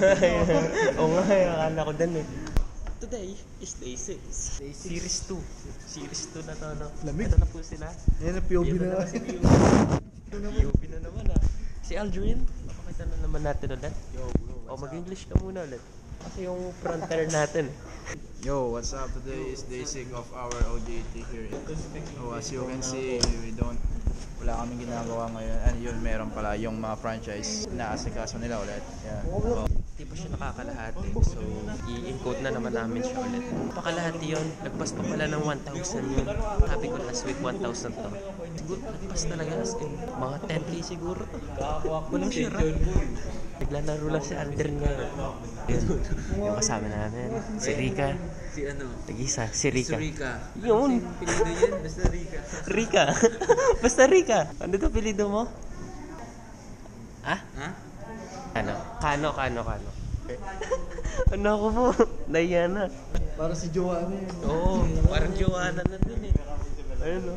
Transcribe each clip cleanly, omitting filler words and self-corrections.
Oo nga, akala ko din eh. Today is day 6. Series 2. Series 2 na to, no? Lamig. Ito na po sila. Yan ang POV na si POV na naman ah. Si Aldrin, makakita na naman natin ulit. O mag-English ka muna ulit. Kasi yung fronter natin. Yo, what's up? Today is day 6 of our OJT here. Oh, as you can see, wala kaming ginagawa ngayon. And yun, meron pala yung mga franchise na asikaso nila ulit. Yeah. Di pa siya nakakalahati. So, i-encode na naman namin siya ulit. Pakalahati yun. Nagpas pa pala ng 1,000 yun. Sabi ko last week 1,000 to. Siguro, nagpas talaga as in. Mga 10k siguro to. Walang sira. Naglalaro lang si Aldrin ngayon. Yun. Yung kasama namin. Si Rika. Si ano? Nag-isa. Si Rika. Rika. Yun. Pilido yan, basta Rika. Rika. Basta Rika. Ano to pilido mo? Ah? Ha? Kano. Ano ako po? Diana. Para si Joanna yun. Oo, parang Joanna na dun eh. Ayun o.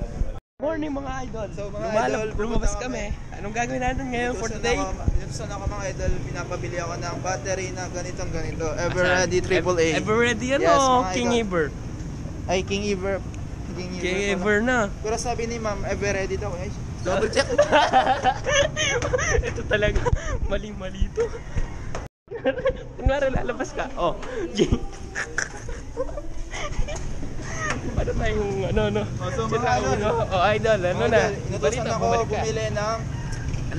Morning mga idol. So mga idol, lumabas kami. Anong gagawin natin ngayon for today? Dito sana ako mga idol, pinapabili ako ng battery na ganito. Everready AAA. Everready ano? Yes, mga King idol. Ever. Ay, King Ever. King Ever na. Pero sabi ni ma'am, Everready daw. Ay, double check. Ito talaga. Mali-mali ito. Kunwari lalabas ka. Oh. Paano tayong ano? So mga idol. Oh, idol. Ano na? Inutosan ako bumili ng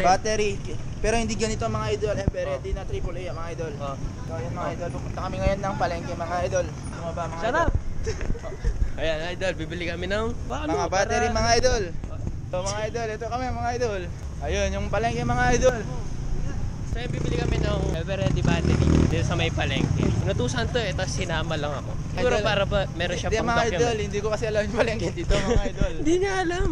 battery. Pero hindi ganito mga idol. Everready na AAA mga idol. So ayan mga idol. Pupunta kami ngayon ng palengke mga idol. Tumaba mga Shut idol. up! Ayan idol, bibili kami ng Mga battery mga idol. So mga idol, ito kami mga idol. Ayun, yung palengke mga idol. So bibili kami ng Everready battery dito sa may palengke. Inutusan to eh, tapos sinama lang ako. Siguro Idol, para ba meron siya pang mga idol, document. hindi ko kasi alam yung palengke dito mga idol. Hindi niya alam.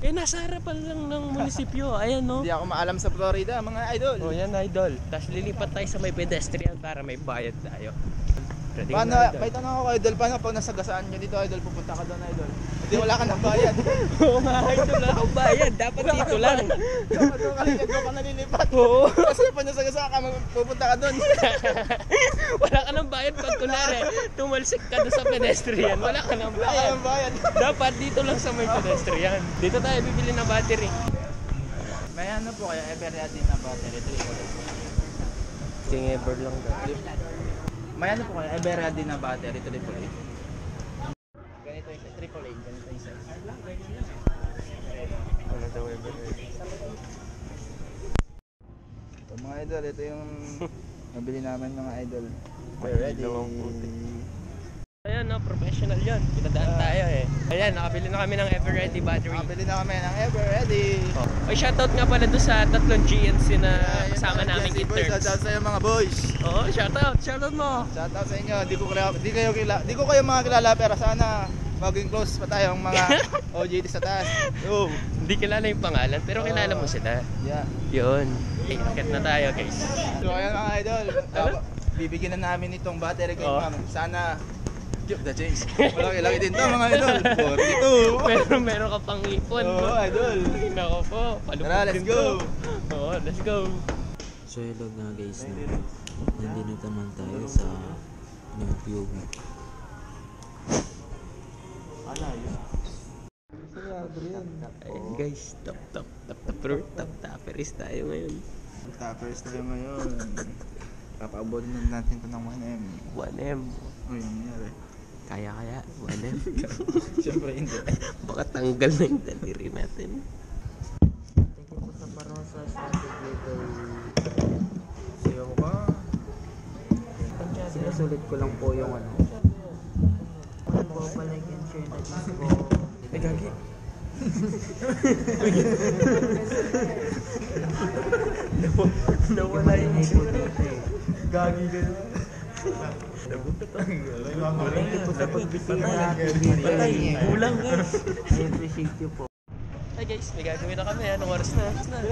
Eh nasa harapan lang ng munisipyo. Ayan no. Hindi ako maalam sa Florida mga idol. Oh yan idol. Tapos lilipat tayo sa may pedestrian para may bayad tayo. Ready Paano, na, idol? may tanong ako idol, paano pag nasagasaan nyo dito idol, pupunta ka doon idol? Hindi wala ka nang bayad. Oo nga idol, wala akong bayad. Dapat dito lang. Dapat doon ka lang, doon ka nalilipat. Oo. Kasi pag nasagasaan ka, pupunta ka doon. Wala ka nang bayad pag kunwari tumalsik ka doon sa pedestrian. Wala ka nang Wala ka bayad. nang bayad. Dapat dito lang sa may pedestrian. Dito tayo bibili ng battery. May ano po kaya, Everready na battery, AAA. King Ever lang daw. May ano po kaya, Everready na battery, AAA. Ganito yung AAA, ganito yung size. Ano daw Everready? So mga idol, ito yung nabili namin mga idol. Everready. Ayan no, professional yun. Pinadaan tayo eh. Ayan, nakabili na kami ng Everready battery. Nakabili na kami ng Everready. Ay, shoutout nga pala doon sa tatlong GNC na kasama naming interns. Shoutout sa iyo mga boys. Oo, shoutout mo. Shoutout sa inyo. Di ko kayo mga kilala pero sana maging close pa tayong mga OJT sa taas. Yo. Hindi kilala yung pangalan, pero kilala mo sila. Yeah. Yun. Okay, akit na tayo guys. So ayan mga idol. Bibigyan na namin itong battery kay ma'am. Sana keep the change. Malaki-laki din to mga idol. 42. Pero meron ka pang ipon. Oo, idol. Nako po. Tara, let's go. Oo, let's go. So hello nga guys, nandito naman tayo sa new POV. Ayun guys, top-toppers tayo ngayon. Toppers tayo ngayon. Papaabodin natin ito ng 1M. 1M. Uy, ang nangyari. Kaya, 1M. Siyempre hindi. Baka tanggal na yung daliri natin. Thank you po sa Parosa sa dito. Siya mo ba? Sinusulit ko lang po yung ano. Ano po pa like and share na po. Ay, gagi. Nawala yung po dito eh. Gagi ka na. Thank you po sa pagbisita. Kulang guys. I appreciate you po. Hi guys, may gagawin na kami. Anong oras na? May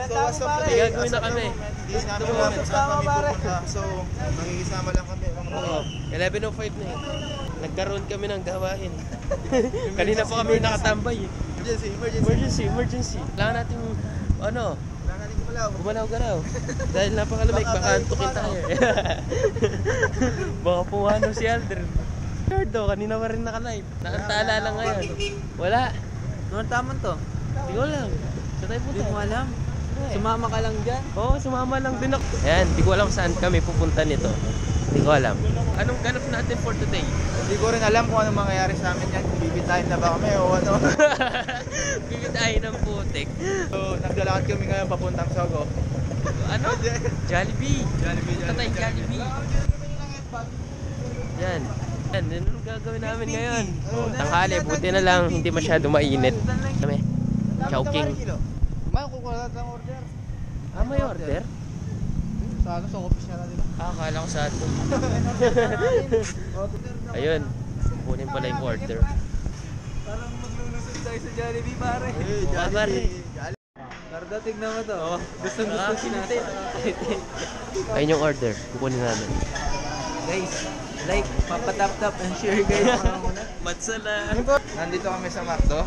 gagawin na kami. Hindi namin kung saan kami pupunta. So, makikisama lang kami. Oo, 11:05 na yun. Nagkaroon kami ng gawain. Kanina pa kami nakatambay eh. Emergency. Emergency. Kailangan natin, ano? Kailangan natin pala Gumalaw-galaw. Dahil napakalamig, baka antukin tayo. Baka pumano si Aldrin. Ricardo, kanina pa rin naka-live. Nakantala lang ngayon. Wala. Noon taman to? Hindi ko alam. Saan tayo punta? Hindi mo alam. Sumama ka lang dyan. Oo, sumama lang din ako. Ayan, hindi ko alam saan kami pupunta nito. Hindi ko alam. Anong ganap natin for today? Hindi ko rin alam kung anong mangyayari sa amin yan. Bibitahin na ba kami o ano? Bibitahin ng putik. So, naglalakad kami ngayon papuntang Sogo. Ano? Jollibee. Punta tayo Jollibee. Yan. Yan, anong gagawin namin ngayon? Oh, tanghali, buti na lang, hindi masyado mainit. Kami, Chowking. May kukuha natin ng order. Ah, may order? Sa ano, sa office na nila. Ah, akala ko sa ato. Ayun, kunin pala yung order. Parang maglulusot tayo sa Jollibee, pare. Oo, pare. Cardo, tignan mo to. Gusto Nakakintay. Ayun yung order, kukunin namin. Guys, like, papatap-tap and share guys. Matsala. Nandito kami sa McDo.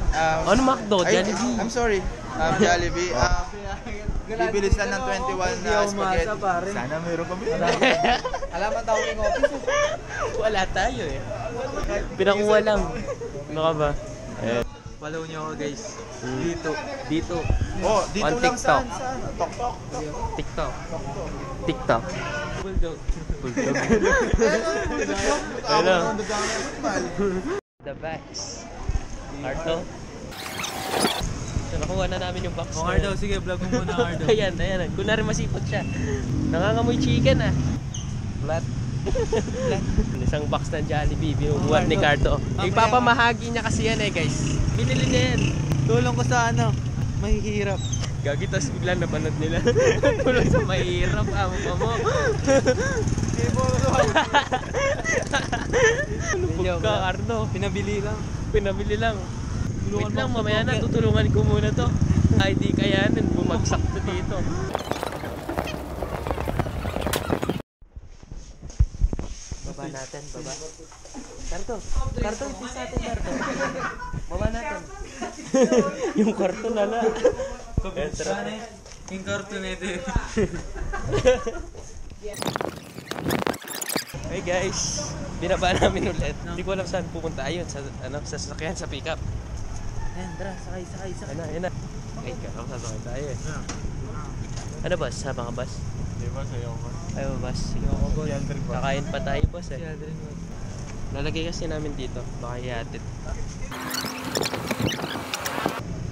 Ano McDo? Ay, Jollibee. I'm sorry. Jollibee. Bibilis lang ng 21 na spaghetti. Pare. Sana mayroon kami. Alam mo tawag yung office. Wala tayo eh. Pinakuha lang. Ano ka ba? Ayun. Follow nyo ako guys. Dito. Oh, dito On lang TikTok. saan? Tok-tok. TikTok. TikTok. Bulldog. Bulldog. Ano? The box. Arto. So, nakuha na namin yung box. O Cardo, sige, vlog mo muna Cardo. Ayan. Kunwari masipag siya. Nangangamoy chicken ah. Flat. Isang box ng Jollibee, binubuhat ni Cardo. Ipapamahagi niya kasi yan eh guys. Binili niya yan. Tulong ko sa ano, mahihirap. Gagi, tas biglang napanood nila. Tulong sa mahirap, amo pa mo. Ano ka, Cardo? Pinabili lang. Pinabili lang. Wait lang, mamaya na, tutulungan ko muna to. Ay, di kayanin, bumagsak to dito. Baba natin, baba. Cardo, itis natin, Cardo. Baba natin. Yung kwarto na na. Yung karton nito. Hey guys, binaba namin ulit. Hindi ko alam saan pupunta. Ayun, sa sasakyan, sa pickup. Ayan, tara, sakay. Ayun na. Okay, sasakay tayo eh. Ano boss? Sama ka boss? Di ba sa'yo ko? Ayaw boss. Sige ako boss. Kakain pa tayo boss eh. Lalagay kasi namin dito. Baka ihatid.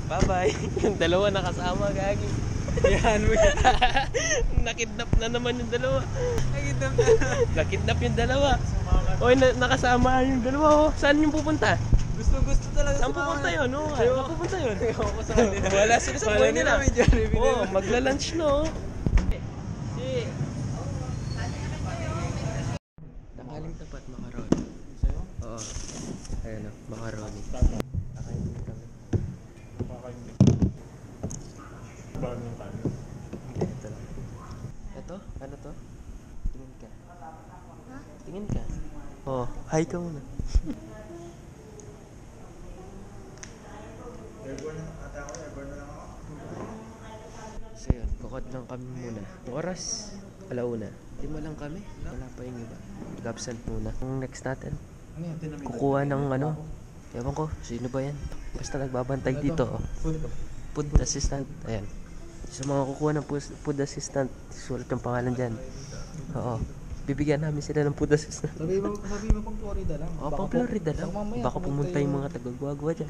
Bye-bye. Yung dalawa nakasama, gagi. Yan mo yan. Nakidnap na naman yung dalawa. Nakidnap yung dalawa. Oy, nakasama yung dalawa. Oh. Saan yung pupunta? Gusto talaga Saan pupunta yun? Oo, saan pupunta yun? Ako sa kanila. Wala sila sa buhay nila. Oo, magla-lunch no. Tanghaling tapat, macaroni. Sa'yo? Oo. Ayan o, macaroni. Kakain din kami. Bago yung kanin. Hindi, ito lang. Ito? Ano to? Tingin ka. Tingin ka. Oh, hi ka muna. So yun, kukod lang kami muna. Ang oras, alauna. 5 lang kami. Wala pa yung iba. Mag-absent muna. Ang next natin, kukuha ng ano. Ewan ko, sino ba yan? Basta nagbabantay dito. Oh. Food assistant. Ayan. Sa mga kukuha ng food assistant, sulat yung pangalan dyan. Oo. Bibigyan namin sila ng food assistant. Sabi mo pang Florida lang. Oo, pang Florida lang. Baka pumunta yung mga taga-guagua dyan.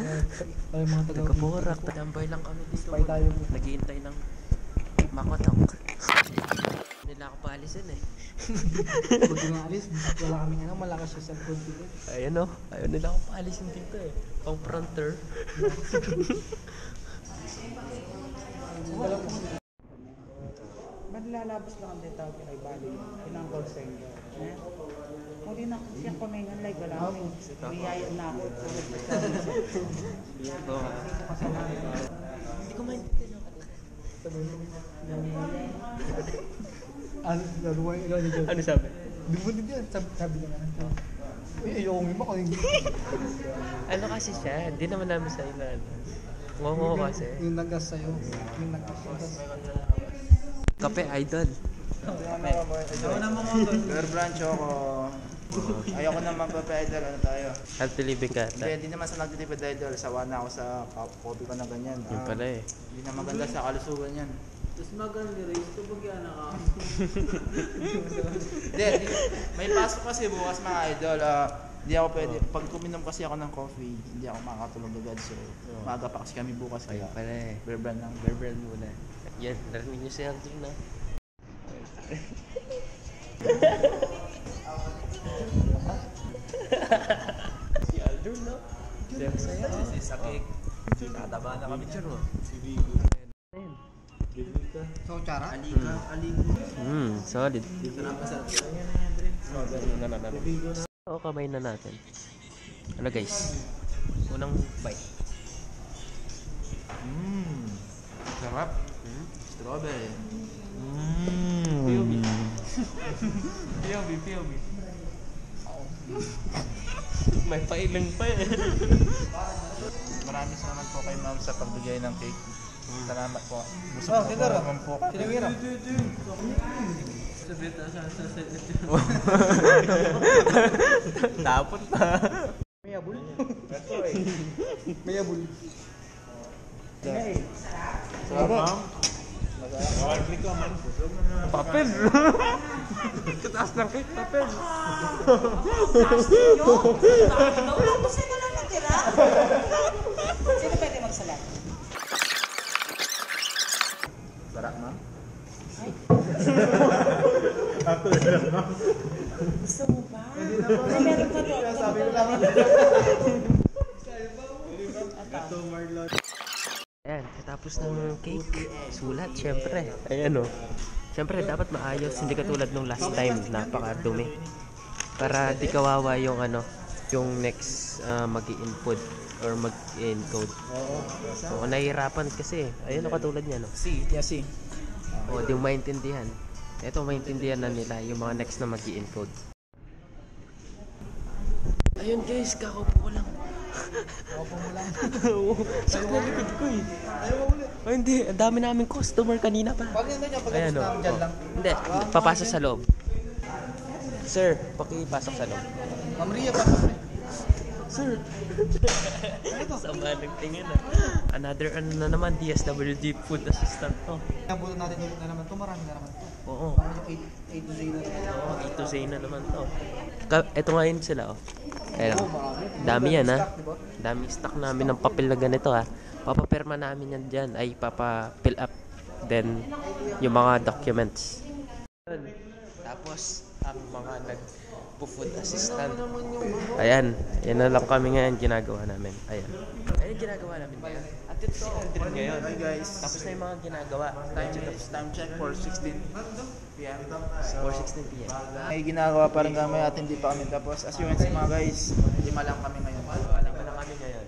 Ay, mga Taga-Porak. Tambay lang kami dito. Spy tayo. Naghihintay ng makotok. Hindi nila ako paalisin eh. Pag umalis, wala kaming malakas siya self-confidence. Ayun o. Ayaw nila ako paalisin dito eh. Pang fronter. Ba't lalabas lang ang tawag kay Bali? Ilang call center. Kung di na siya kumaingan, like wala akong biyaya na ako. Hindi ko maintindihan yung ano sabi? Di mo din yan, sabi naman. Ayoko mo ba kung Ano kasi siya? Hindi naman namin sa ilan. Ngongo kasi. yung nagkas sa'yo. Yung nagkas. Kape, idol. Bear brand choco. Ayoko naman pa idol, ano tayo? Healthy living ka. Hindi naman sa nagtitipid idol, sawa na ako sa coffee ko na ganyan. Yun pala eh. Hindi na maganda sa kalusugan yan. Tapos maganda rin, ito pag yan ka. Hindi, may pasok kasi bukas mga idol. Hindi ako pwede, pag kuminom kasi ako ng coffee, hindi ako makakatulog agad. So, maaga pa kasi kami bukas. Ayun Kaya, pala eh. bear brand lang. Bear brand muna. Yan, narinig niyo si Aldrin na. Si Aldrin na. Saya. Si Sakik. Tataba na kami dyan mo. Si Vigo. So, Chara? Solid. Oo, kamay na natin. Ano guys? Unang bite. Sarap. Strawberry. POV. May pailang pa eh. Maraming salamat po kay ma'am sa pagbigay ng cake. Salamat po. Busog po naman po. Tapot na. Mayabul. Papel. Kataas ng cake, papel. Tapos sino lang natira? Sino pwede magsalat? Sarap ma'am. Gusto mo ba? Ay, meron pa doon. Sabi ko lang. Ayan, katapos ng cake, sulat, syempre. Ayan o. Syempre, dapat maayos, hindi katulad nung last time, napakadumi. Para di kawawa yung yung next mag-i-input or mag-encode. Oo, nahihirapan kasi. Ayun o, katulad niya, no? Si. O, di maintindihan. Ito, maintindihan na nila yung mga next na mag-i-encode. Ayun guys, kakaupo ko lang. Opo mo lang. Sakit na likod ko eh. Oh, hindi, ang dami namin customer kanina pa. Pag yun niya, pag Ayan o. dyan lang. Hindi, papasok sa loob. Sir, pakipasok sa loob. Ma'am Ria pa. Sir! Sama ng tingin ah. Another na naman, DSWD food assistant to. Nabuto natin ulit na naman ito. Marami na naman ito. Oo. Parang yung 8 to 0 na ito. Oo, ito say na naman to. Ito ngayon sila oh. Ayan. Oo, marami. Dami yan ha. Stock, diba? Dami stock namin ng papel na ganito ha. Papaperma namin yan dyan. Ay, papa-fill up. Then, yung mga documents. Tapos, ang mga nag-food assistant. Ayan. Yan na lang kami ngayon ginagawa namin. Ayan. Ayan yung ginagawa namin ngayon. At ito si Aldrin ngayon. Hi guys. Tapos na yung mga ginagawa. Time check for 16 p.m. 4:16 p.m. May ginagawa pa rin kami at hindi pa kami tapos. As you can see mga guys, 5 lang kami ngayon. Alam mo na kami ngayon.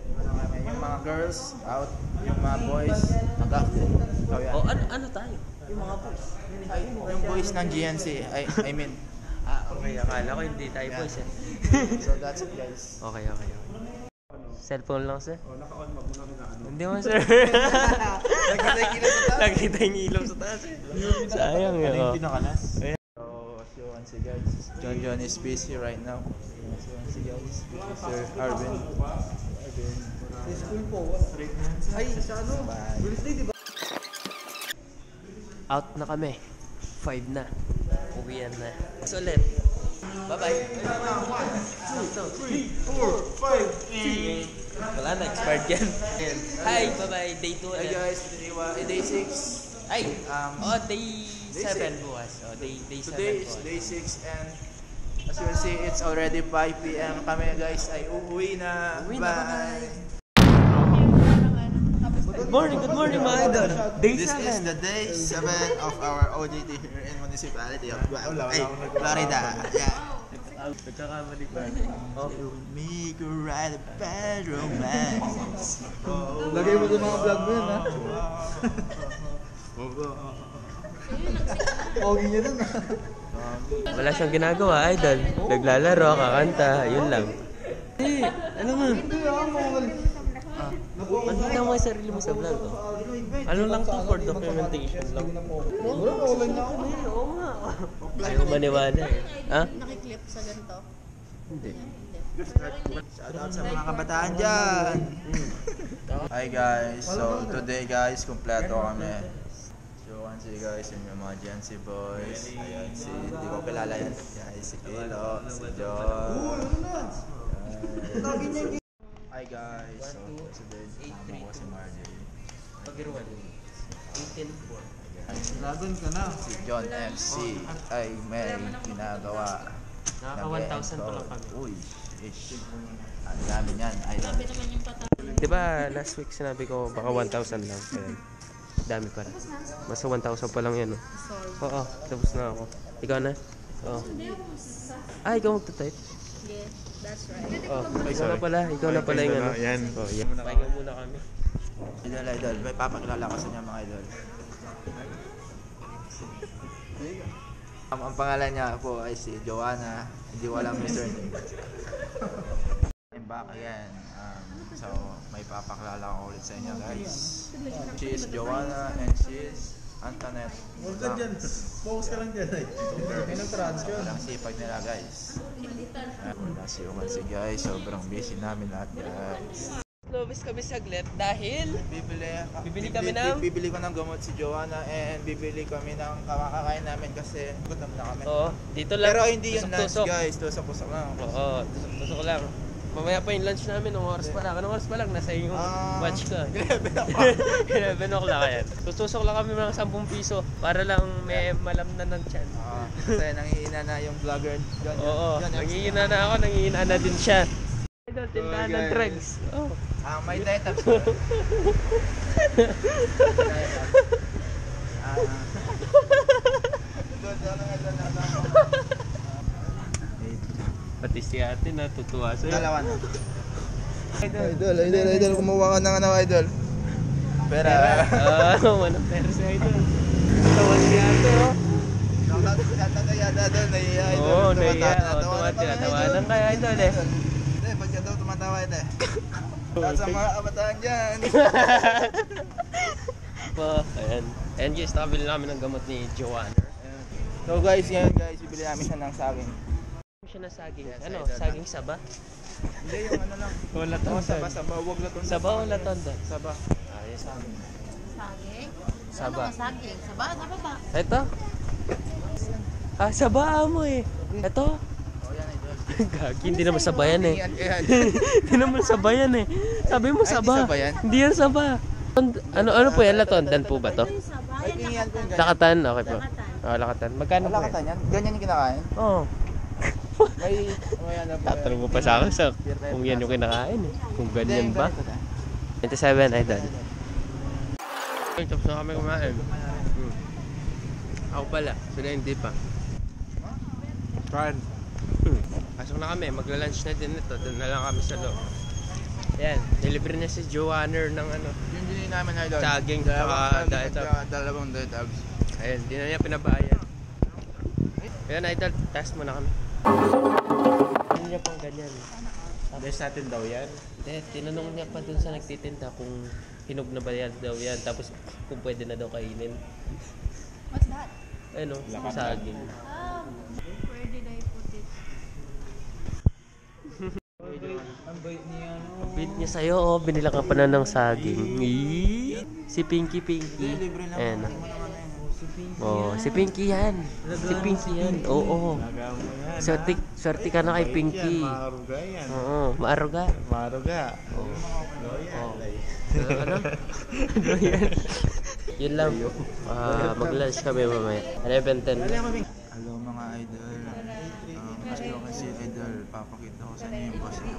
Yung mga girls out, yung mga boys nag-after. So yan. O, ano tayo? Yung mga boys. Yung boys ng GNC, I mean. Okay. Akala ko hindi tayo boys eh. So that's it guys. Okay. Cellphone lang, sir? Naka-on. Hindi mo, sir. Nakita yung ilaw sa taas eh. Sayang yun. Ano yung pinakalas? So as you can see guys, John is busy right now. As you can see guys, Mr. Arvin. Sa school po. Ay, sa ano? Wednesday, di ba? Out na kami. 5 na. Uwian na. So, ulit. Bye-bye. 1, 2, 3, 4, 5, 6. Wala na, expired yan. Hi, bye-bye. Day 2 Hey ulit. guys, day 6. Ay, day 7 bukas. Day 7 Today is bukas. day 6 and as you can see, it's already 5 p.m. Kami guys ay uuwi na. Uwi na, Bye! Good morning mga idol. Day This 7. is the day 7 of our OJT here in municipality of Florida. Yeah. Nagkakamali pa. Make a ride a bad romance. Lagay mo sa mga vlog mo yun, ha? Pogi niya dun, ha? Wala siyang ginagawa, idol. Naglalaro, kakanta, yun lang. Ano nga? Hindi, ha? Makita mo yung sarili mo sa vlog. Ano lang to for documentation lang. Oo nga. Ayaw maniwala eh. Ha? Nakiklip sa ganito. Hindi. Shoutout sa mga kabataan dyan! Hi guys, so today guys, kumpleto kami. So once you guys, yung mga Gen Z boys. Ayan, hindi ko kilala yan. Yan, si Kilo, si John. Hi guys, so today, kasama ko si Marjorie. Pag-iruan. 18-4. Laban ka na. Si John MC ay may ginagawa. Nakaka 1,000 pa lang kami. Uy, ish. Ang dami niyan. Grabe naman yung pata. Diba last week sinabi ko baka 1,000 lang. Ayan. Dami pa rin. Masa 1,000 pa lang yan. Oh. Oo, tapos na ako. Ikaw na? Oo. Ah, ikaw magta-type? Yes, that's right. Oh, ikaw na pala. Ikaw na pala yung ano. Yan. Oh, yan. Pahinga muna kami. Idol, may papakilala ko sa inyo mga idol. Ang pangalan niya po ay si Joanna. Hindi walang Mr. Name. I'm back again. So, may papakilala ko ulit sa inyo guys. She is Joanna and she is Antoinette. Huwag ka dyan. Focus ka lang dyan eh. Walang sipag nila guys. As you can see guys, sobrang busy namin lahat guys. Lobis kami saglit dahil Bibili Bibili ko ng gamot si Joanna and bibili kami ng kakakain namin kasi gutom na kami. oo, dito lang. Pero hindi yun lunch Tusok-tusok. guys, tusok-tusok lang. Oo, tusok lang. Mamaya pa yung lunch namin, nung oras pa lang. Anong oras pa lang? Nasa yung watch ko. 11 o'clock yan. Tutusok lang kami ng 10 piso para lang may malamnan ng tiyan. Kasi nangihina na yung vlogger. Oo, nangihina na ako, nangihina na din siya. Idol, tindahan ng drugs. Oh. May diet apps. Pati si ate natutuwa sa'yo. Dalawa na. Idol, kumuha ka ng ano, idol. Pera. Walang pera si idol. Tawa si ate, oh. Tatayada doon, naiya idol. Oo, naiya. Tinatawanan kaya idol eh. Hindi, pag ka daw tumatawa ito eh. At sa mga kabataan dyan. Ayan. Ayan guys, nakabili namin ng gamot ni Joanna. So guys, ngayon guys, bibili namin siya ng saging. Siya na saging. Yes, Ano? idol. Saging saba? Hindi, yung ano lang. Wala Saba, huwag laton. Saba o latonda? Saba. Ayos. Saging? Saba. Ano saging? Saba? Saba ba? Ito? Ah, saba mo eh. Ito? Oh, yan idol. Gagi, hindi naman sabayan eh. Yan, yan. Hindi naman sabayan eh. Sabi mo Ay, hindi saba. saba yan? Hindi yan saba. Ano po yan? Latondan po ba to? Yung saba? Ay, tingin ko yung ganyan. Lakatan? Okay po. Lakatan. Oh, lakatan. Magkano po Wala yan? ka yan? Ganyan yung kinakain? Oo. May ano po. Tatanong mo pa sa akin sa kung yan yung kinakain eh. Kung ganyan ba? 27, idol. Tapos na kami kumain. Ako pala, sila hindi pa. Fran. Pasok na kami, magla-lunch na din ito. Doon na lang kami sa loob. Ayan, deliver na si Joanna ng ano. Yung dinili namin idol. Saging, tsaka diet up. Dalawang diet ups. Ayan, di na niya pinabayad. Ayan, idol, task mo na kami. Hindi niya pang ganyan. Best natin daw yan. Hindi, tinanong niya pa dun sa nagtitinda kung hinog na ba yan daw yan. Tapos kung pwede na daw kainin. What's that? Ano, saging. Where did I put it? Ang bait niya sa'yo, oh, binila ka pa na ng saging. Eee, si Pinky. Ayan. Oh, si Pinky yan. Si Pinky yan. Oo. Swerte ka na kay Pinky. Maaruga yan. Oo, maaruga. Maaruga. Oo. Loyal. Ano? Ano yan? Yun lang. Mag-lunch kami mamaya. 11:10. Hello mga idol. As you can see idol, papakita ko sa inyo yung boss niyo.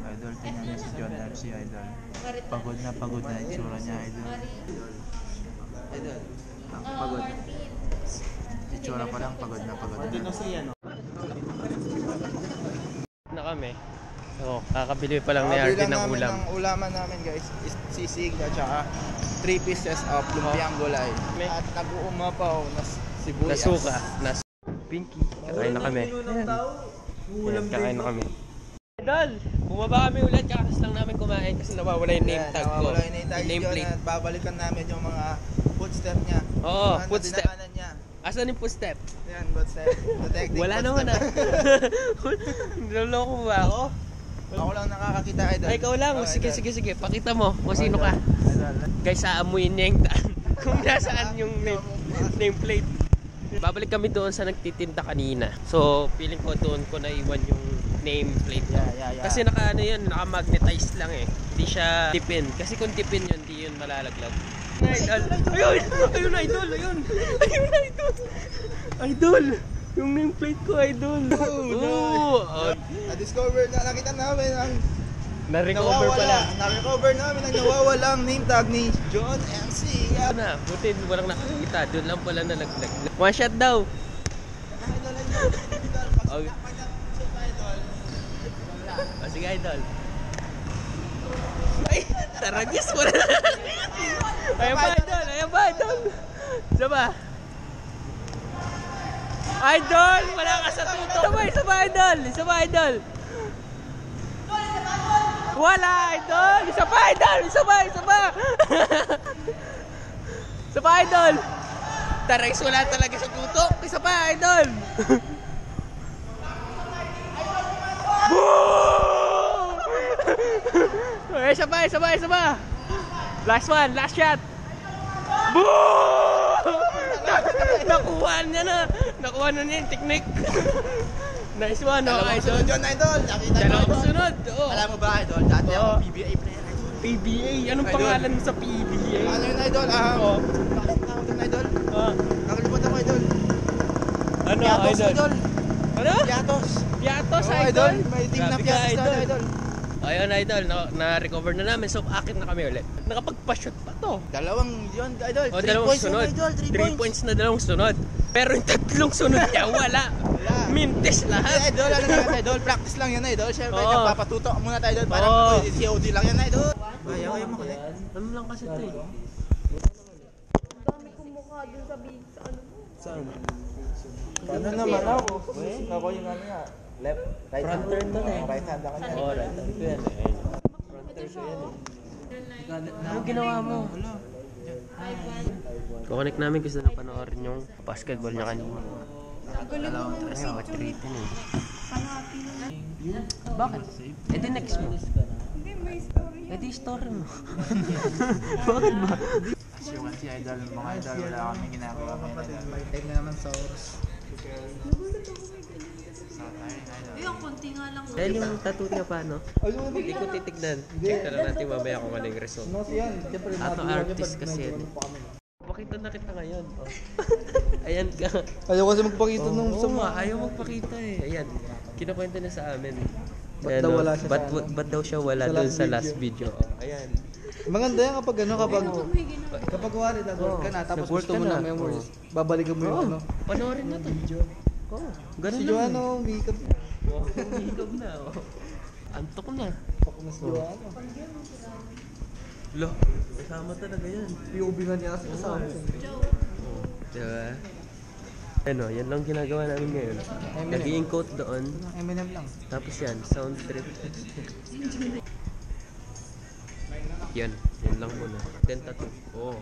Idol, tingnan niyo si John FC idol. Pagod na yung itsura niya idol. Idol, pagod. Itsura pa lang, pagod na. Na kami. So, kakabili pa lang ni Arvin ng ulam. Ang ulaman namin guys is sisig at saka 3 pieces of lumpiang gulay. At nag-uumapaw na sibuyas. Nasuka. Pinky. Kakain na kami. Ayan. Kakain na kami. Idol, bumaba kami ulit, kakas lang namin kumain kasi nawawala yung name tag ko. Nawawala yung name tag Yung nameplate. at babalikan namin yung mga footstep niya. Oo, Yung footstep. dinaanan niya. Asan yung footstep? Yan, footstep. Detective Wala footstep. naman ah. Niloloko ba ako? Ako lang nakakakita, idol. Ay, ikaw lang. Oh, Sige, idol. sige, sige. Pakita mo kung sino ka. Idol. Guys, aamuin niya yung daan. Kung nasaan yung nameplate. Babalik kami doon sa nagtitinda kanina. So, feeling ko doon ko naiwan yung nameplate niya. Yeah. Kasi naka naka-magnetize lang eh. Hindi siya tipin. Kasi kung tipin yun, hindi yun malalaglag. Idol. Ayun! Ayun, idol! Ayun! Ayun, idol! Idol! Yung nameplate ko, idol! Oo! Na-discover na, nakita namin ang Na-recover pala. Na-recover namin ang nawawalang name tag ni John MC. Ano na, buti walang nakakita. Doon lang pala nalaglag. One shot daw. Okay. Oh, sige, idol. Ay, taragis mo na. Ayan ba, idol? Ayan ba, idol? Isa ba? Idol! Wala ka sa tuto. Isa ba, idol? Isa ba, idol? Wala, idol! Isa pa, idol! Isa pa, isa pa! Isa pa, idol! Taragis, wala talaga sa tutok. Isa pa, idol! Boom! Isa pa, isa pa, isa pa! Last one, last shot! Boom! Nakuha niya na! Nakuha na niya yung technique! Nice one, no, idol? John, idol. Nakita Dalawang sunod! Oo. Alam mo ba, idol? Dati Oo. ako PBA player. PBA? Anong Idol. pangalan mo sa PBA? Ano yun, idol? Oo. Nakalimutan ako dun, idol. Ah, Nakalimutan ko, idol. ano, Piatos, idol? idol. Ano? Piatos. Piatos, Oo, idol? May team na Grabe ka, Piatos na, idol. Ayun, idol, na-recover na namin. So, akit na kami ulit. Nakapagpa-shoot pa to. Dalawang yun, idol. O, 3 dalawang points sunod. yun, idol. 3 points na dalawang sunod. Pero yung tatlong sunod niya, wala. Mintis Hey, lahat. idol, ano na yan, idol? Practice lang yan, idol. Siyempre, Oo. nagpapatuto muna tayo, idol. Parang Oo. COD lang yan, idol. Ayaw mo kulit. Ano lang kasi ito eh. Dami kong mukha dun sa big sa ano mo. Paano naman ako? Ako yung ano nga. Left, right hand. Front turn to na eh. Right hand ako niya. Oh, right. Ano ko yan eh. Fronter ko yan eh. Ano ginawa mo? Kukonek namin kasi napanoorin yung basketball niya kanina. Galing mo naman Ay, matiritin eh. Pangapi na. Bakit? Eh di next mo. Hindi, may story. Eh di story mo. Bakit ba? As you can see, idol, mga idol, wala kami ginagawa ngayon, idol. Time na naman sa oras. Ayun, konti nga lang. Dahil yung tattoo niya pa, no? Hindi ko titignan. Check na lang natin mamaya kung ano yung result. No, yan. Siyempre, Ato artist kasi yan. Pakita na kita ngayon. Oh. Ayan ka. Ayaw kasi magpakita nung Oo nga, ayaw magpakita eh. Ayan, kinakwento na sa amin. Ba't daw wala siya sa ano? Ba't daw siya wala doon sa last video? Oh, ayan. Maganda yan kapag ano, kapag wari, nag-work ka na, tapos Nag-work gusto ka mo na. ng memories, babalikan mo yung ano. Panoorin na to. Oh, ganun Si lang. Joanno, makeup. Oh, higab na. Oh. Antok na. Mas Joanno. Lo, kasama talaga yan. POV nga niya kasi kasama. Diba? Ano, yan lang ginagawa namin ngayon. Nag-i-encode doon. Eminem lang. Tapos yan, sound trip. yan lang muna. Then tattoo. Oo.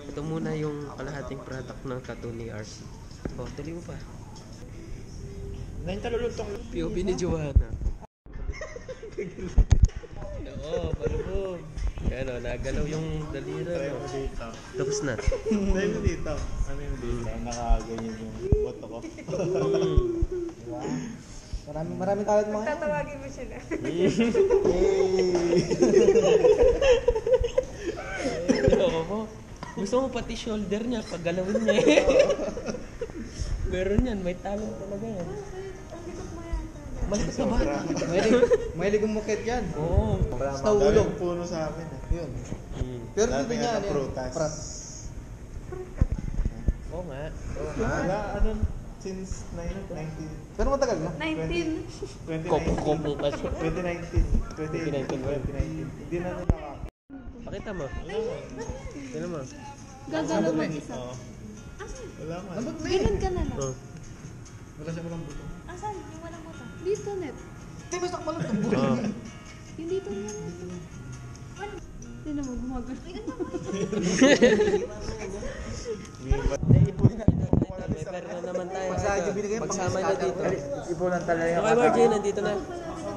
Ito muna yung kalahating product ng tattoo ni RC. Oh, tuloy mo pa. POV ni Joanna. Oo, palubog. Yan o, nagalaw yung dalira. No? Tapos na. Tayo mo dito. Ano yung dito? Nakaganyan yung boto ko. Maraming talent mga yan. Tatawagin mo sila. Oo. Gusto mo pati shoulder niya, paggalawin niya eh. Meron yan, may talent talaga yan. Malikot na ba? Mahilig umukit yan. Oo. Sa ulo. Puno sa amin. Yun. Pero dito niya, ano yan? Prutas. Prat. Oo nga. Wala, ano, since 19... Pero matagal na. 19. 2019. Kopo ka siya. 2019. 2019. Hindi na nakaka... Pakita mo. Tignan mo. Gagano mag-isa. Wala man. Ganun ka na lang. Oh. Wala siya walang buto. Asan? Yung walang mata. Dito, net. Oh. Yung dito niya. Hindi na magumagano. May pera na naman tayo. Pagsama niya dito. Ipunan talaga yung Okay, Margie, nandito na.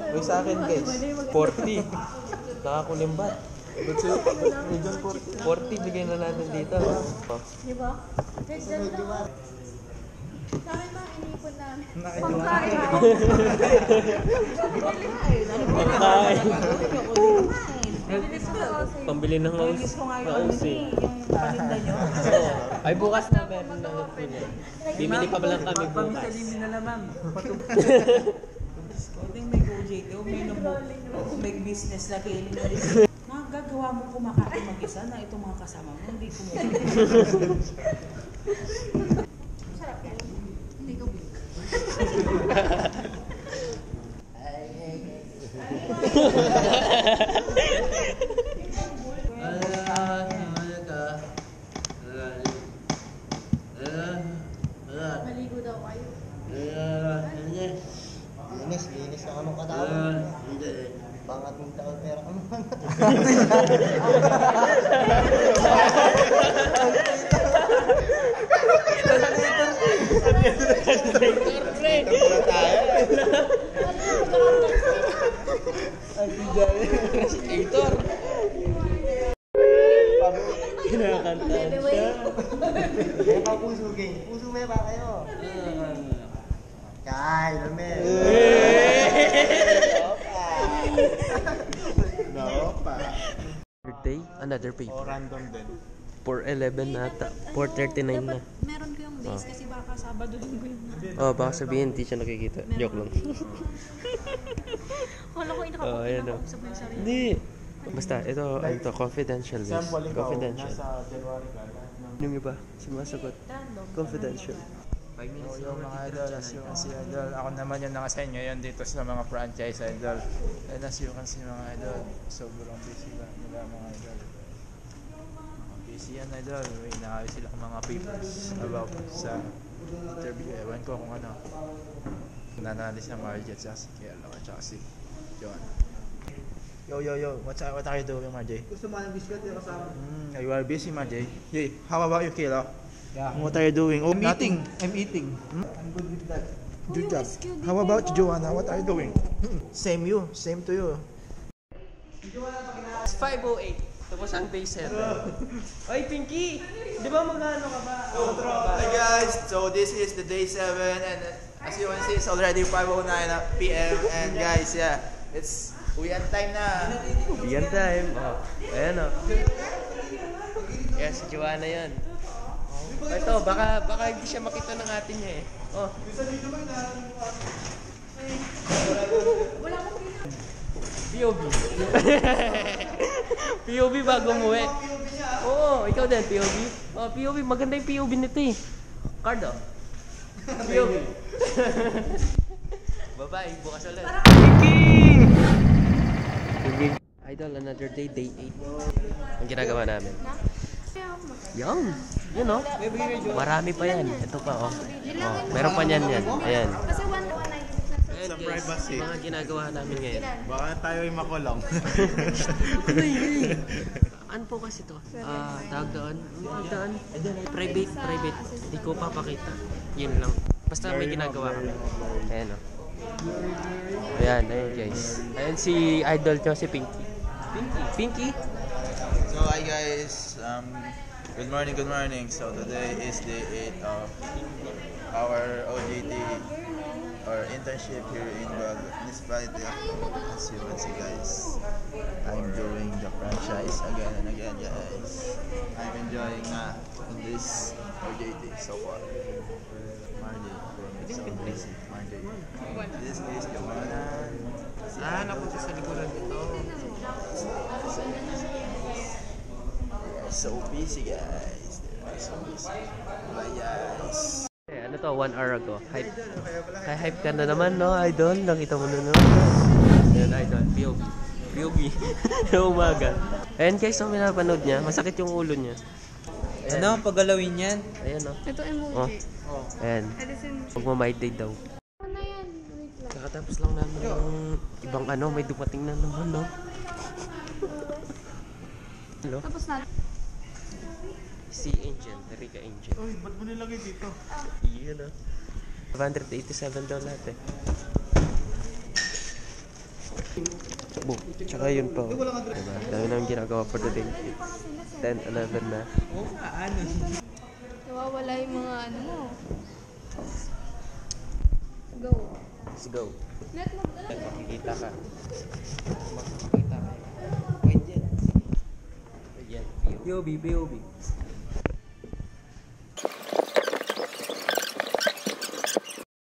Uy, sa akin guys. 40. Nakakulimbat. 40, bigay na natin dito. Oh. Di ba? Sa akin ba, iniipon namin. Pagkain. Pambili ng Nainis ko nga yung ano house. yung paninda nyo. Ay, bukas na meron na. Bibili pa ba lang kami bukas? Pamisalimi na naman. Ito yung may GoJT, may mag-business na kainin na rin. Gagawa mo kumakain mag-isa na itong mga kasama mo, hindi kumakain. Sarap yan. Hindi ko. Maligo daw kayo. Linis na anong katawan. Pangat mong taon pera ka naman. Creator. Kinakanta siya. May puso gang. Puso may ba kayo? Kay, dami. No pa. Birthday, another paper. O random din. 4:11 na ata. 4:39 na. Meron ko yung days kasi baka Sabado Linggo yun. Oh, baka sabihin hindi siya nakikita. Joke lang. Kala ko Oh, ayan o. inakausap mo yung sarili. Hindi. Basta, ito confidential guys. Example, ikaw, Confidential. nasa January ka. Yung iba, sumasagot. Confidential. 5 minutes So, mga idol, as you can see, idol, ako naman yung nakasign ngayon dito sa mga franchise, idol. And as you can see, mga idol, sobrang busy ba nila, mga idol. Busy yan, idol. May nakawin sila ng mga papers about sa interview. Ewan ko kung ano. Nananalis na Margie at si Kiel at saka si John. Yo, what are you doing, Margie? Gusto mo ng biscuit yung kasama? You are busy, Margie. Hey, how about you, Kiel? Yeah. What are you doing? Oh, I'm nothing. eating. I'm good with that. Good job. How about you, Joanna? What are you doing? Same to you. It's 5:08. Tapos ang day 7. Oy, Pinky! Di ba mag-ano ka ba? Hi guys, so this is the day 7 and as you can see it's already 5:09 PM and guys, yeah, it's uwian time na. Uwian time. Oh, ayan o. Yes, si Joanna yan. Ito, baka hindi siya makita ng atin niya eh. Oh. Wala akong pinag. POV. POV bago umuwi. Oo, ikaw din, POV. Oh, POV. Maganda yung POV nito eh. Card oh. POV. Bye-bye. Bukas ulit. Idol, another day, day 8. Ang ginagawa namin. Yan. Yun oh. Marami pa yan. Ito pa oh. Oh, meron pa niyan yan. Ayan. Kasi 196 na Ayan Sa guys, privacy. mga ginagawa namin ngayon. Baka tayo ay makulong. Ano po kasi to? Tawag doon? Private. Hindi ko papakita. Yun lang. Basta may ginagawa kami. Ayan o. Ayan guys. Ayan si idol nyo, si Pinky. Pinky? So hi guys, good morning. So today is day 8 of our OJT or internship here in the municipality of as you can see guys. I'm doing the franchise again and again guys. I'm enjoying in this OJT so far. Margie, so busy. Margie. This is Joanna. Napunta sa likuran dito. So busy guys. They're so busy. Bye guys. Ano to, 1 hour ago. Hype ka na naman, no, idol? Nakita mo na naman. Ayan, idol. POV. Umaga. Ayan guys, so pinapanood niya. Masakit yung ulo niya. Ayan. Ano? Pagalawin yan? Ayan, no. Ito emoji. Ayan. Edison. Magmamind day daw. Ano yan? Wait lang. Kakatapos lang namin ng ibang ano, may dumating na naman, no? Hello? Tapos na. Si Angel, Rica Angel. Uy, ba't mo nilagay dito? Iyan ah. $187 lahat eh. Boom. Tsaka yun pa. Diba? Dami namin ginagawa for the day. 10, 11 na. Nawawala yung mga ano mo. Go. Let's go. Net mo ba? Makikita ka. Makikita ka. Wait yan. Yan. POV, POV.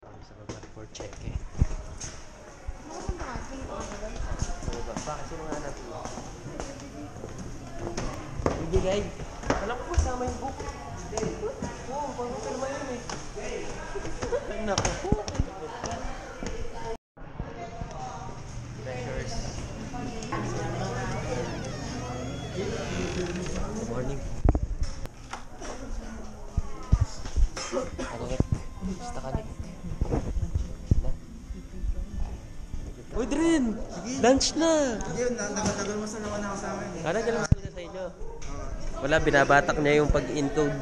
Sa baba for check eh. Bakit sino nga natin? Ibigay. Alam ko kasama yung book. Oo, bago pirma yun eh. Ay nako. Treasures. Good morning. Ano ka? Basta ka na. Uy, Drin! Lunch na! Yun, nagatagal mo sa naman ako sa amin. Kanagal mo sila sa inyo. Wala, binabatak niya yung pag-encode.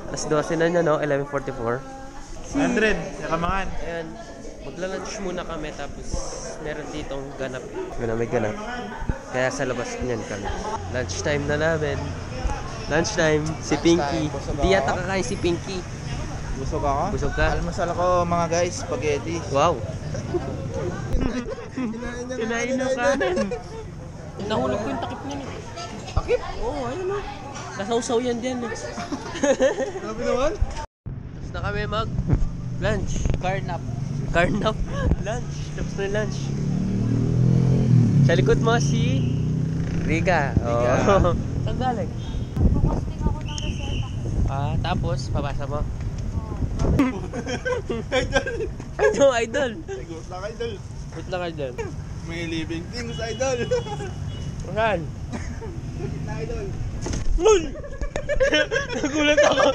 Alas 12 na niya, no? 11:44. 100, yakamangan. Ayan, magla-lunch muna kami tapos meron ditong ganap. Yun, may ganap. Kaya sa labas niyan kami. Lunchtime na namin. Lunchtime, si Pinky. Hindi yata kakain si Pinky. Busog ako? Busog ka? Almasal ako mga guys, spaghetti. Wow! Kinain na kanin. Nahulog ko yung takip niya. Takip? Oo, ayun o. Nasawsaw yan dyan. Grabe naman. Tapos na kami mag-lunch. Carnap. Carnap. Lunch. Tapos na lunch. Sa likod mo si Rica. Oh. Saan galing? Posting ako ng reseta ko. Tapos, papasa mo. Idol! Idol! Good luck, idol. Wait lang kayo dyan. May living things, idol. Saan? Na, idol. Nagulat ako.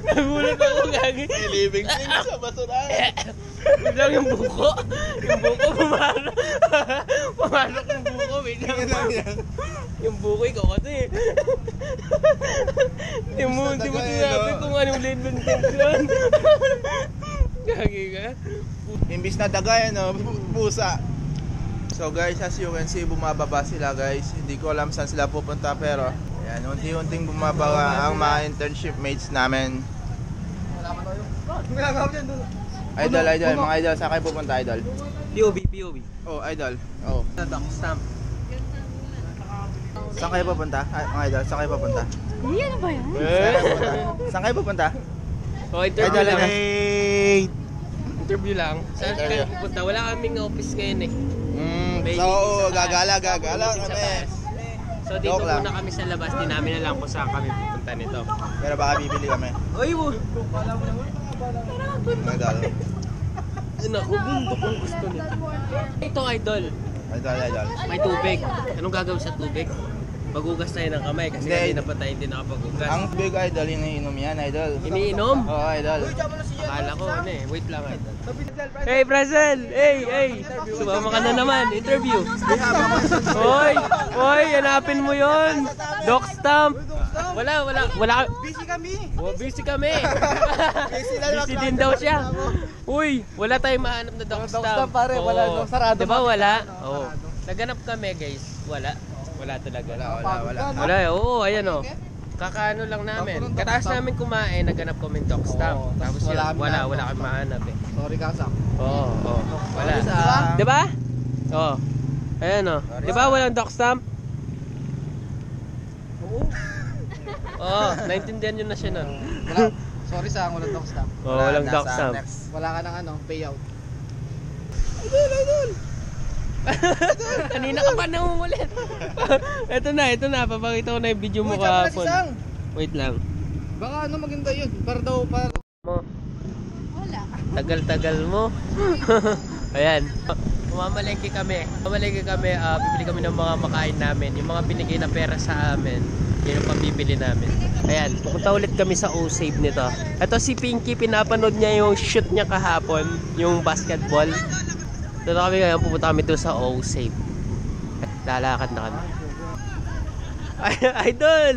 Nagulat ako, gagi. May living things sa basurahan. Wait lang yung buko. Yung buko pumasok. Pumasok yung buko. Wait lang. Yung buko, ikaw kasi. Di mo sinabi kung anong living things yun. Gagi ka. Imbis na dagay, no? Pusa. So guys, as you can see, bumababa sila guys. Hindi ko alam saan sila pupunta pero ayan, unti-unting bumababa ang mga internship mates namin. Idol, mga idol, saan kayo pupunta, idol? POV. Oh, idol. Oh. Doc stamp. Saan kayo pupunta? Mga idol, saan kayo pupunta? Ano ba yan? Saan kayo pupunta? Oh, interview Idol, lang. Interview lang. Saan kayo pupunta? Wala kaming office ngayon eh. So, gagala Sa kami. taas. So dito Joke lang. muna kami sa labas. Di namin alam kung saan kami pupunta nito. Pero baka bibili kami. Uy, mo! Idol. Yun ako, bundok ang gusto niya. Ito, idol. Idol. May tubig. Anong gagawin sa tubig? Pagugas tayo ng kamay kasi Hindi. kanina pa tayo hindi nakapagugas. Ang big idol, iniinom yan, idol. Iniinom? Oo, idol. Akala ko ano eh. Wait lang, idol. Hey, Brazil! Hey! Sumama ka na naman. Interview. Hoy! Hanapin mo yon. Doc stamp. Wala. Busy kami. Oh, busy kami. Busy din daw siya. Uy, wala tayong mahanap na doc stamp. pare, wala. Sarado. Diba wala? Oo. Naganap kami, guys. Wala talaga. Wala, oo, ayan o. Kakaano lang namin. Kataas namin kumain, naghanap kami ng doc stamp. Tapos yun, wala kami mahanap eh. Sorry, Kasak. Oo, wala. Diba? Oo. Ayan o. Diba walang doc stamp? Oo, naintindihan nyo na siya nun. Sorry sa walang doc stamp. Oo, walang doc stamp. Wala ka ng payout. Kanina ka pa nangungulit. Ito na. Papakita ko na yung video mo kahapon. Wait lang. Baka maganda yun. Para daw, Mo. Wala. Tagal-tagal mo. Ayan. Mamalengke kami. Bibili kami ng mga makain namin. Yung mga binigay na pera sa amin. Yan ang pambibili namin. Ayan, pupunta ulit kami sa O-Save nito. Ito si Pinky, pinapanood niya yung shoot niya kahapon, yung basketball. Dito kami ngayon, pupunta kami doon sa O-Save. Lalakad na kami. Idol!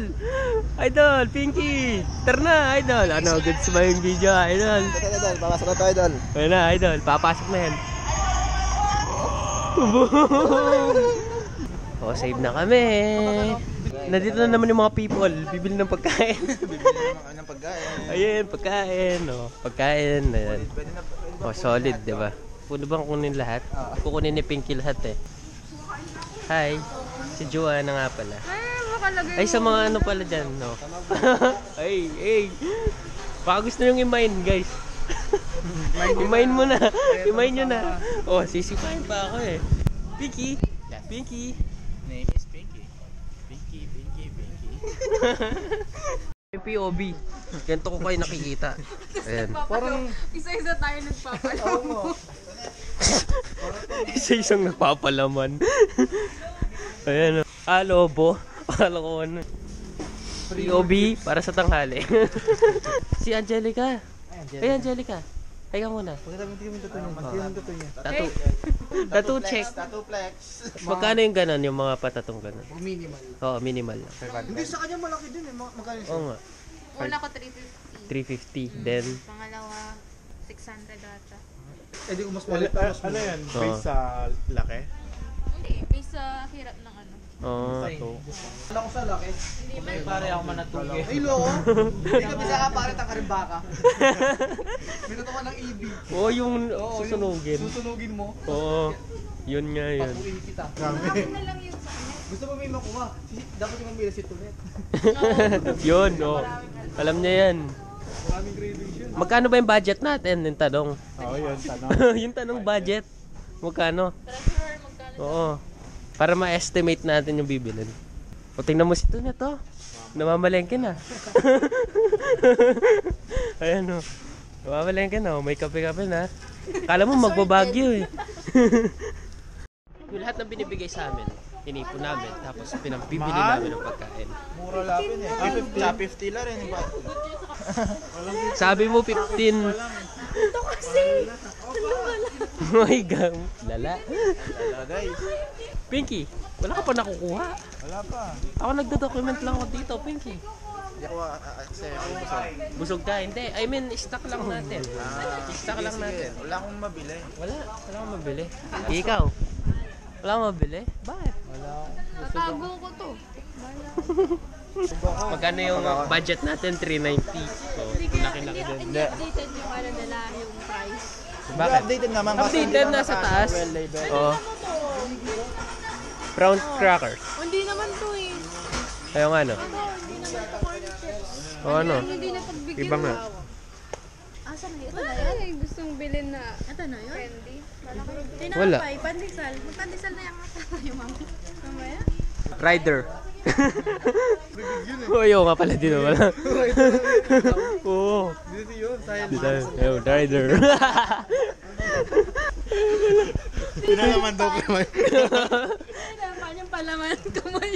Idol! Pinky! Tara na, Idol! Ano, goods ba yung video, Idol? Idol, papasok na to, Idol. Ayun na, Idol. Papasok na yan. O, save na kami. Nandito na naman yung mga people. Bibili ng pagkain. Bibili naman kami ng pagkain. Ayun, pagkain. O, pagkain. Ayan. O, solid, diba? Puno bang kunin lahat? Kukunin ni Pinky lahat eh. Hi. Si Joanna nga pala. Ay, sa mga ano pala dyan, no? Ay. Baka gusto nyo i-mine, guys. I-mine mo na. I-mine nyo na. Oh, sisipain pa ako eh. Pinky. Pinky. Name is Pinky. Pinky. Yung POV. Ganito ko kayo nakikita. Ayan. Parang isa-isa tayo nagpapalaman. Isa-isang nagpapalaman. Ayan. Lobo. Akala ko ano. POV para sa tanghali. Si Angelica. Ay, Angelica. Ay ka muna. Tattoo check. Tattoo flex. Magkano yung ganon, yung mga patatong ganon? Minimal. Oo, minimal lang. Hindi sa kanya malaki din eh. Magkano siya? Oo nga. Una ko 350. 350. Then, Pangalawa, 600 ata. Eh di ko mas malit. Ano yan? Based sa laki? Hindi, based sa hirap ng ano. Ano ko sa laki? May pare ako manatugi. Ay, loko. Hindi ka bisa ka pare tang karimbaka. Minuto ka ng EB. oo, yung susunugin. Susunugin mo. Oo, yun nga yun. Papuin kita. Na lang yun sa kanya. Gusto mo may makuha? Dapat yung mamili si Tunet. Yun, oh. Alam niya yan. Maraming cravings yun. Magkano ba yung budget natin? Yung tanong. Oo, yun. Tanong. Yung tanong budget. Magkano? Treasurer, magkano? Oo. Para ma-estimate natin yung bibilin. O, tingnan mo si Tunet, oh. Namamalengke na. Ayan, oh. Namamalengke na, oh. May kape-kape na. Kala mo magbabagyo, eh. Yung lahat ng binibigay sa amin, inipon namin, tapos pinambibili namin ng pagkain. Mura lapin eh. 50 lang rin. Sabi mo 15. Ito kasi! Oh my God. Lala. Wala guys. Pinky, wala ka pa nakukuha. Wala pa. Ako nagdo-document lang ako dito, Pinky. Hindi ako kasi ako busog. Busog ka, hindi. I mean, stock lang natin. Stock lang natin. Wala akong mabili. Wala akong mabili. Ikaw? Wala akong mabili? Bakit? Tatago ko to. Magkano yung budget natin? 390. So, laki-laki din. Hindi updated yung ano nila, yung price. Bakit? Updated naman kasi Updated na sa taas. Oo. Brown crackers. Hindi naman to eh. Ayaw nga, no? Hindi naman to corn chips. O ano? Hindi na pagbigyan Iba nga. Asa na ito na yan? Ay, gustong bilhin na. Ito na yun? Candy. Wala. Tinapay, pandesal. Magpandesal na yung ata tayo, mama. Mamaya? Rider. Ayaw nga pala dito wala. Oo. Dito yun. Ayaw, rider. Pinalaman daw kamay. Ay, naman yung palaman kamay.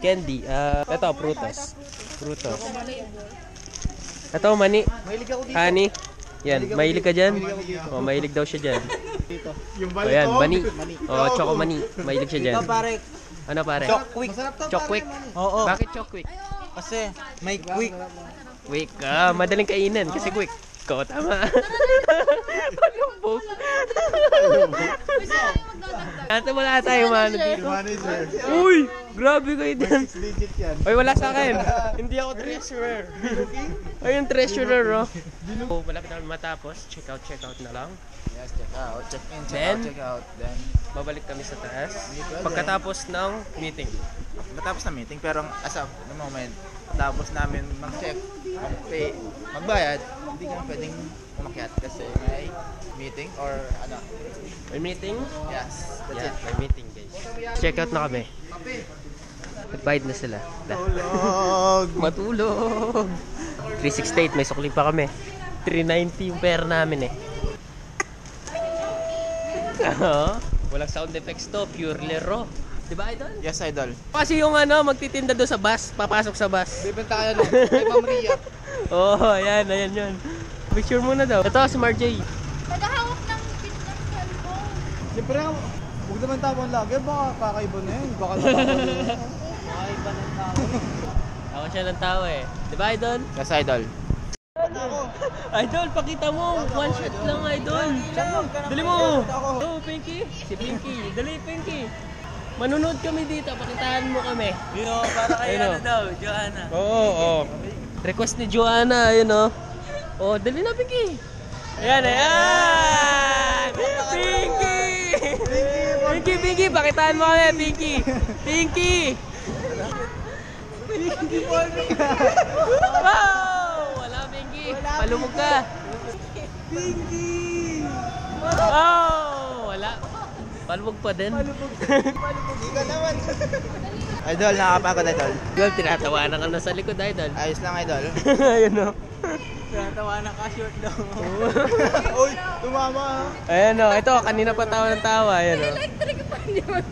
Candy. Ito, prutas. Prutas. Ito, mani. Mahilig ako dito. Honey. Yan, mahilig ka dyan? O, mahilig daw siya dyan. Yung O balik yan, ko. mani. O, choco mani. Mahilig siya dyan. Pare, Ano pare? quick. Choc quick. Oo. Bakit choc quick? Kasi may quick. Quick. Madaling kainin kasi quick. Ikaw, tama. Palumbog. Ate, wala tayong ano dito. Manager. Uy! Grabe kayo dyan. 6 digit yan. Oy, wala sa akin. Hindi ako treasurer. Ay, yung treasurer, oh. Oh, malapit namin matapos. Check out na lang. Yes, check out. Check in, Then? check out. Then, Babalik kami sa taas. Pagkatapos ng meeting. matapos na meeting pero as of the moment, tapos namin mag-check, mag-pay, magbayad, hindi kami pwedeng umakyat kasi may meeting or ano. May meeting? Yes, that's Yeah, it. may meeting, guys. Check out na kami. Nagbayad na sila. Tulog. Matulog. 368, may sukli pa kami. 390 yung pera namin eh. Walang sound effects to, purely raw. Di ba, Idol? Yes, idol. Kasi yung ano, magtitinda doon sa bus, papasok sa bus. Bibenta kayo lang. Kay Ma'am Ria. Oo, ayan yun. Picture muna daw. Ito, si Marjay. Nagahawak ng cellphone. Siyempre, huwag naman tawang lagi. Baka kakaiba na yun. Baka nakakaiba. Kakaiba ng tao. Ako siya ng tao eh. Di ba, Idol? Yes, idol. Idol, pakita mo. One shot lang, Idol. Dali mo. Oh, Pinky. Si Pinky. Dali, Pinky. Manunod kami dito. Pakitaan mo kami. Yun, para kay Ayun, ano daw, Joanna. Oo. Request ni Joanna. Ayun o. Oh, dali na, Pinky. Ayan. Pinky. Pinky. Pakitaan mo kami, Pinky. Pinky. Wow! Wala, Pinky. Palumog ka. Pinky! Oh! Wala. Palumog pa din. Idol, nakakapagod, idol. Idol, tinatawanan ka na sa likod, Idol. Ayos lang, idol. Ayun o. Tinatawanan ka, short daw. Uy, tumama ha. Ayan o. Ito, kanina pa tawa ng tawa. Ayan o. Electric pa niya.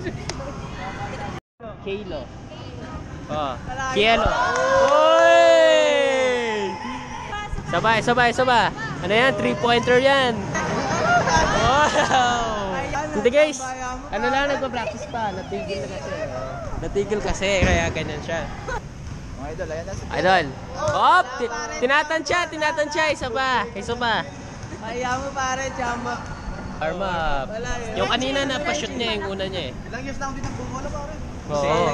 Kilo. Oh. Kielo. Oy! Sabay. Ano yan? 3-pointer yan. Wow! Hindi guys. Ano lang, nagpa-practice pa. Natigil kasi. Kaya ganyan siya. Mga idol, ayan na si Idol. Op! Tinatansya. Isa pa. Kaya mo pare, chamba. Arm up. Yung kanina na-pa-shoot niya yung una niya eh. Ilang years lang din ang bumola pare. Oo.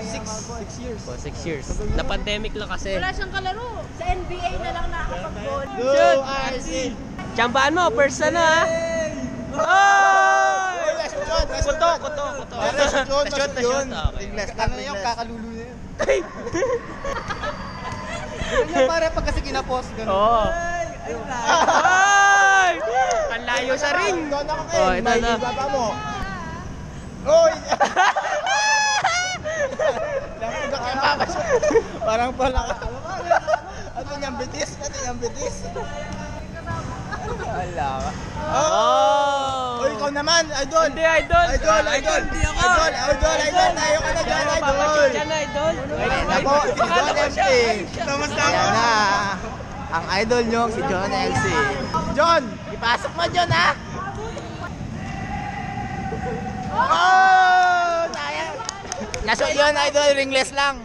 6 years. 6 years. Na-pandemic lang kasi. Wala siyang kalaro. Sa NBA na lang nakakapag-goal. Shoot! Tsambahan mo, first ano ha? Oh! Kuto. Na-shoot. Okay. Ano yung kakalulo niya yun? Ganun yung pare pag kasi kinapost. Ganun. Oo. Ayun na. Ay! Ang layo sa ring. Oh, ito na. Baba mo. Uy! Parang pala ka. Ano yung bitis? Wala ka. Oh! Uy, ikaw naman, idol! Hindi, Idol! Idol! Hindi ako! Idol! Tayo ka na dyan, idol! Diyan na, Idol! Ako, si John MC. Ayan na. Ang idol nyo, si John MC. John! Ipasok mo, John, ha? Oh! Sayang! Naso yun, idol, ringless lang.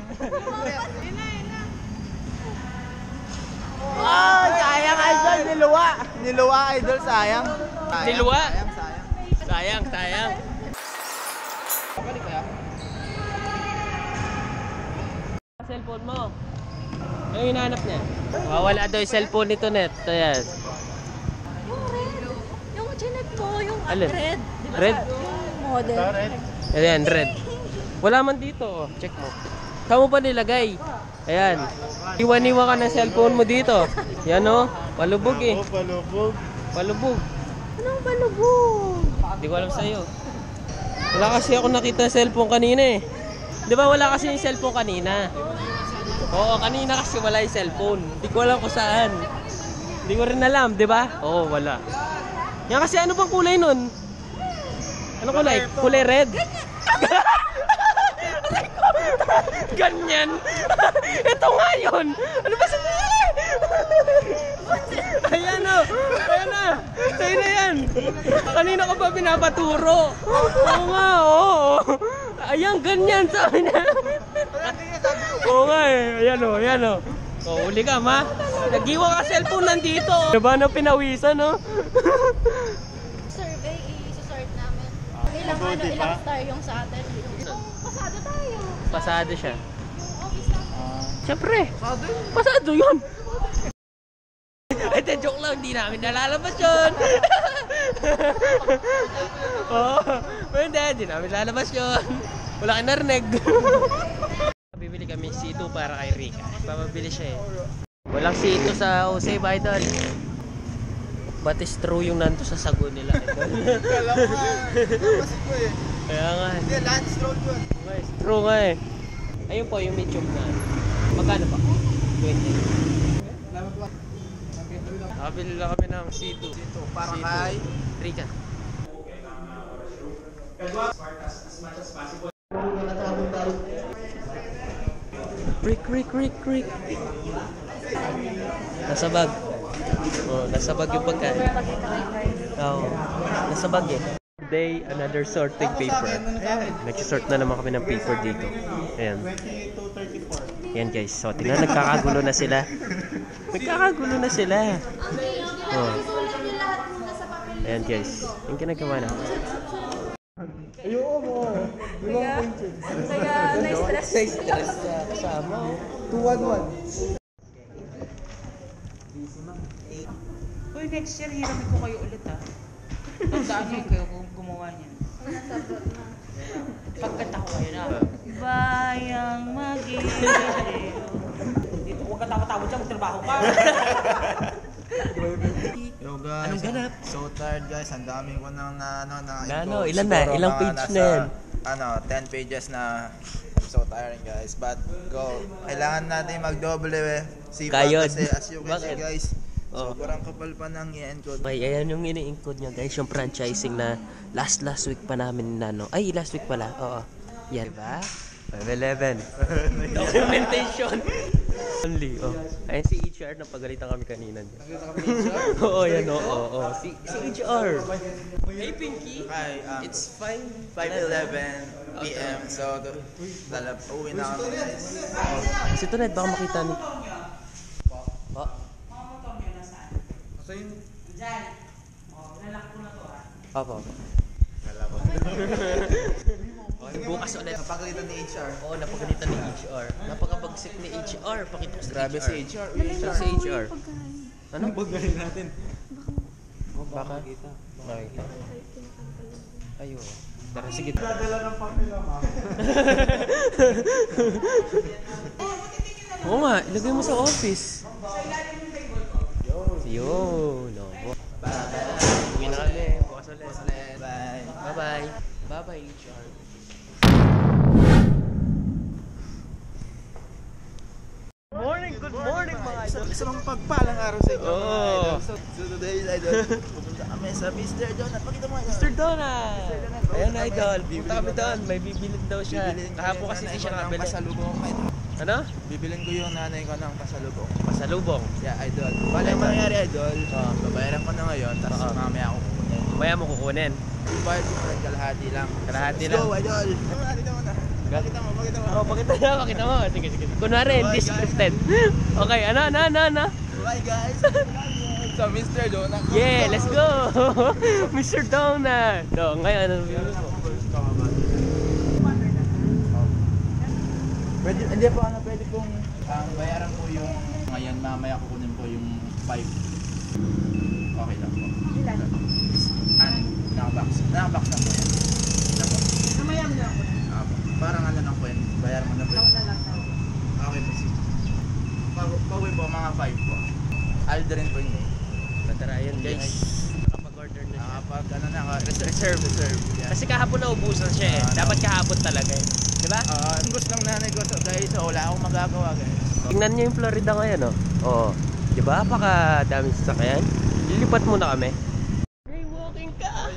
Oh, sayang, idol, niluwa, idol, sayang. Niluwa? Sayang. Sayang. Cellphone mo. Ano yung hinahanap niya? Wala daw yung cellphone nito, Net. Ayan. Yung red. Yung chinet mo, yung Alin? red. Di ba Red? Yung model. Ayan, red. Wala man dito. Oh. Check mo. Saan mo pa nilagay? Ayan. Iwan-iwan ka ng cellphone mo dito. Yan o. Palubog eh. Palubog. Anong balubog? Hindi ko alam sa'yo. Wala kasi ako nakita cellphone kanina eh. Di ba wala kasi yung cellphone kanina? Oo, kanina kasi wala yung cellphone. Hindi ko alam kung saan. Hindi ko rin alam, di ba? Oo, wala. Yan kasi ano bang kulay nun? Ano kulay? Kulay red? Ganyan. Ito nga yun. Ano ba sabi? Ayan o. Ayan na. Sa'yo na yan. Kanina ko pa pinapaturo. Oo nga, oo. Ayan, ganyan sabi niya. Oo nga eh. Ayan o. O, uli ka ma. Nag-iwan ka cellphone nandito. Diba na pinawisan no? Survey, i-sort namin. Ilang star yung sa atin. Pasado tayo. Pasado siya. Siyempre. Pasado yun. Ito, joke lang. Hindi namin nalalabas yun. Oo. Hindi namin lalabas yun. Wala kang narinig. Bibili kami C2 para kay Rika. Papabili siya eh. Walang C2 sa Jose Bidol. But is true yung nanto sa sago nila. Kala ko nga, napasik ko eh. Kaya nga. Hindi, Lance Road yun. True nga eh. Ayun po yung medium na. Magkano pa? 20. Nakabili lang kami ng C2. Para kay Rika. Rick. Nasa bag. Oh, nasa bag yung pagkain. Oo, nasa bag eh. Today, another sorting paper. Nag-sort na naman kami ng paper dito. Ayan. Ayan guys, so tingnan, nagkakagulo na sila. Oh. Ayan guys, yung ginagawa na. Kaya na-stress. Kasama. 2-1-1. Uy, next year, hiramin ko kayo ulit ha. Tandaan niyo kayo kung gumawa niyan. Pagkanta ko kayo na. Bayang mag-iiw. Dito, huwag ka tawa-tawa dyan, magtrabaho ka. Yo guys, Anong ganap? so tired guys. Ang dami ko nang Ilan na? Ilang page na yan? 10 pages na. I'm so tired guys. But go. Kailangan natin mag-double sipag Kayod. kasi as you can see Bakit? guys. Oh. Sobrang kapal pa ng i-encode. Okay, ayan yung ini-encode niya guys, yung franchising na last week pa namin last week pala, oo. Yan, diba? 511. Documentation. Only, oh. Ayan si HR, napagalitan kami kanina. Oo, yan, oo. Si HR. Hey, Pinky. Hi, It's fine. 5:11 PM. So, uwi na kami guys. Si Toned, baka makita ni... Oh. Diyan. Oh, nalak ko na to ha. Opo. Okay, bukas ulit. Napagalitan ni HR. Oo, napagalitan ni HR. Napakabagsik ni HR. Pakita ko sa Grabe HR. si HR. Si HR. Ano? Paggalin natin. Baka makita. Ayun. Tara, sige. Dadala ng papel ma'am. Oo nga, ilagay mo sa office. Yun. Uwi na kami. Bukas ulit. Bye. Bye-bye. Bye-bye, HR. Good morning mga idol. Isang pagpalang araw sa inyo. Oo. mga idol. So today, idol, pupunta kami sa Mr. Donut. Pakita mo idol. Mr. Donut! Ayan, idol. Punta kami doon. May bibilin daw siya. Bibilin ko Kahapon yung kasi nanay hindi ko siya ng nakabili. pasalubong, idol. Ano? Bibilin ko yung nanay ko ng pasalubong. Pasalubong. Yeah, idol. Bale, ang mangyayari, idol, babayaran ko na ngayon, tapos Oo. mamaya ako kukunin. Maya mo kukunin. Bayad ko na kalahati lang. Kalahati Let's lang. go, idol. Pakita mo na. Pakita mo. Oh, pakita mo. Sige. Kunwari, hindi scripted. Okay, ano? Bye, guys. Sa Mr. Donut. Yeah, let's go! Mr. Donut! Do, ngayon, ano bibili mo? Pwede, hindi po, pwede pong bayaran po yung ngayon, mamaya kukunin po yung 5. Okay lang po. Ilan? Nakabox na po yan. Ilan po? Mamaya mo na ako. Parang ano lang po yan, bayaran mo na po Ako yan. na lang tayo. Okay po, sige. Pauwi po, mga 5 po. Aldo rin po yun eh. Tara, yun guys. Nakapag-order na siya. Nakapag ano na, reserve. Yeah. Kasi kahapon na ubusan siya eh. Dapat kahapon talaga eh. Diba? Ang gusto ng nanay ko guys, so wala akong magagawa guys. Tingnan niyo yung Florida ngayon, oh. Oo. Diba? Napakadaming sasakyan. Lilipat muna kami. Hey, walking ka!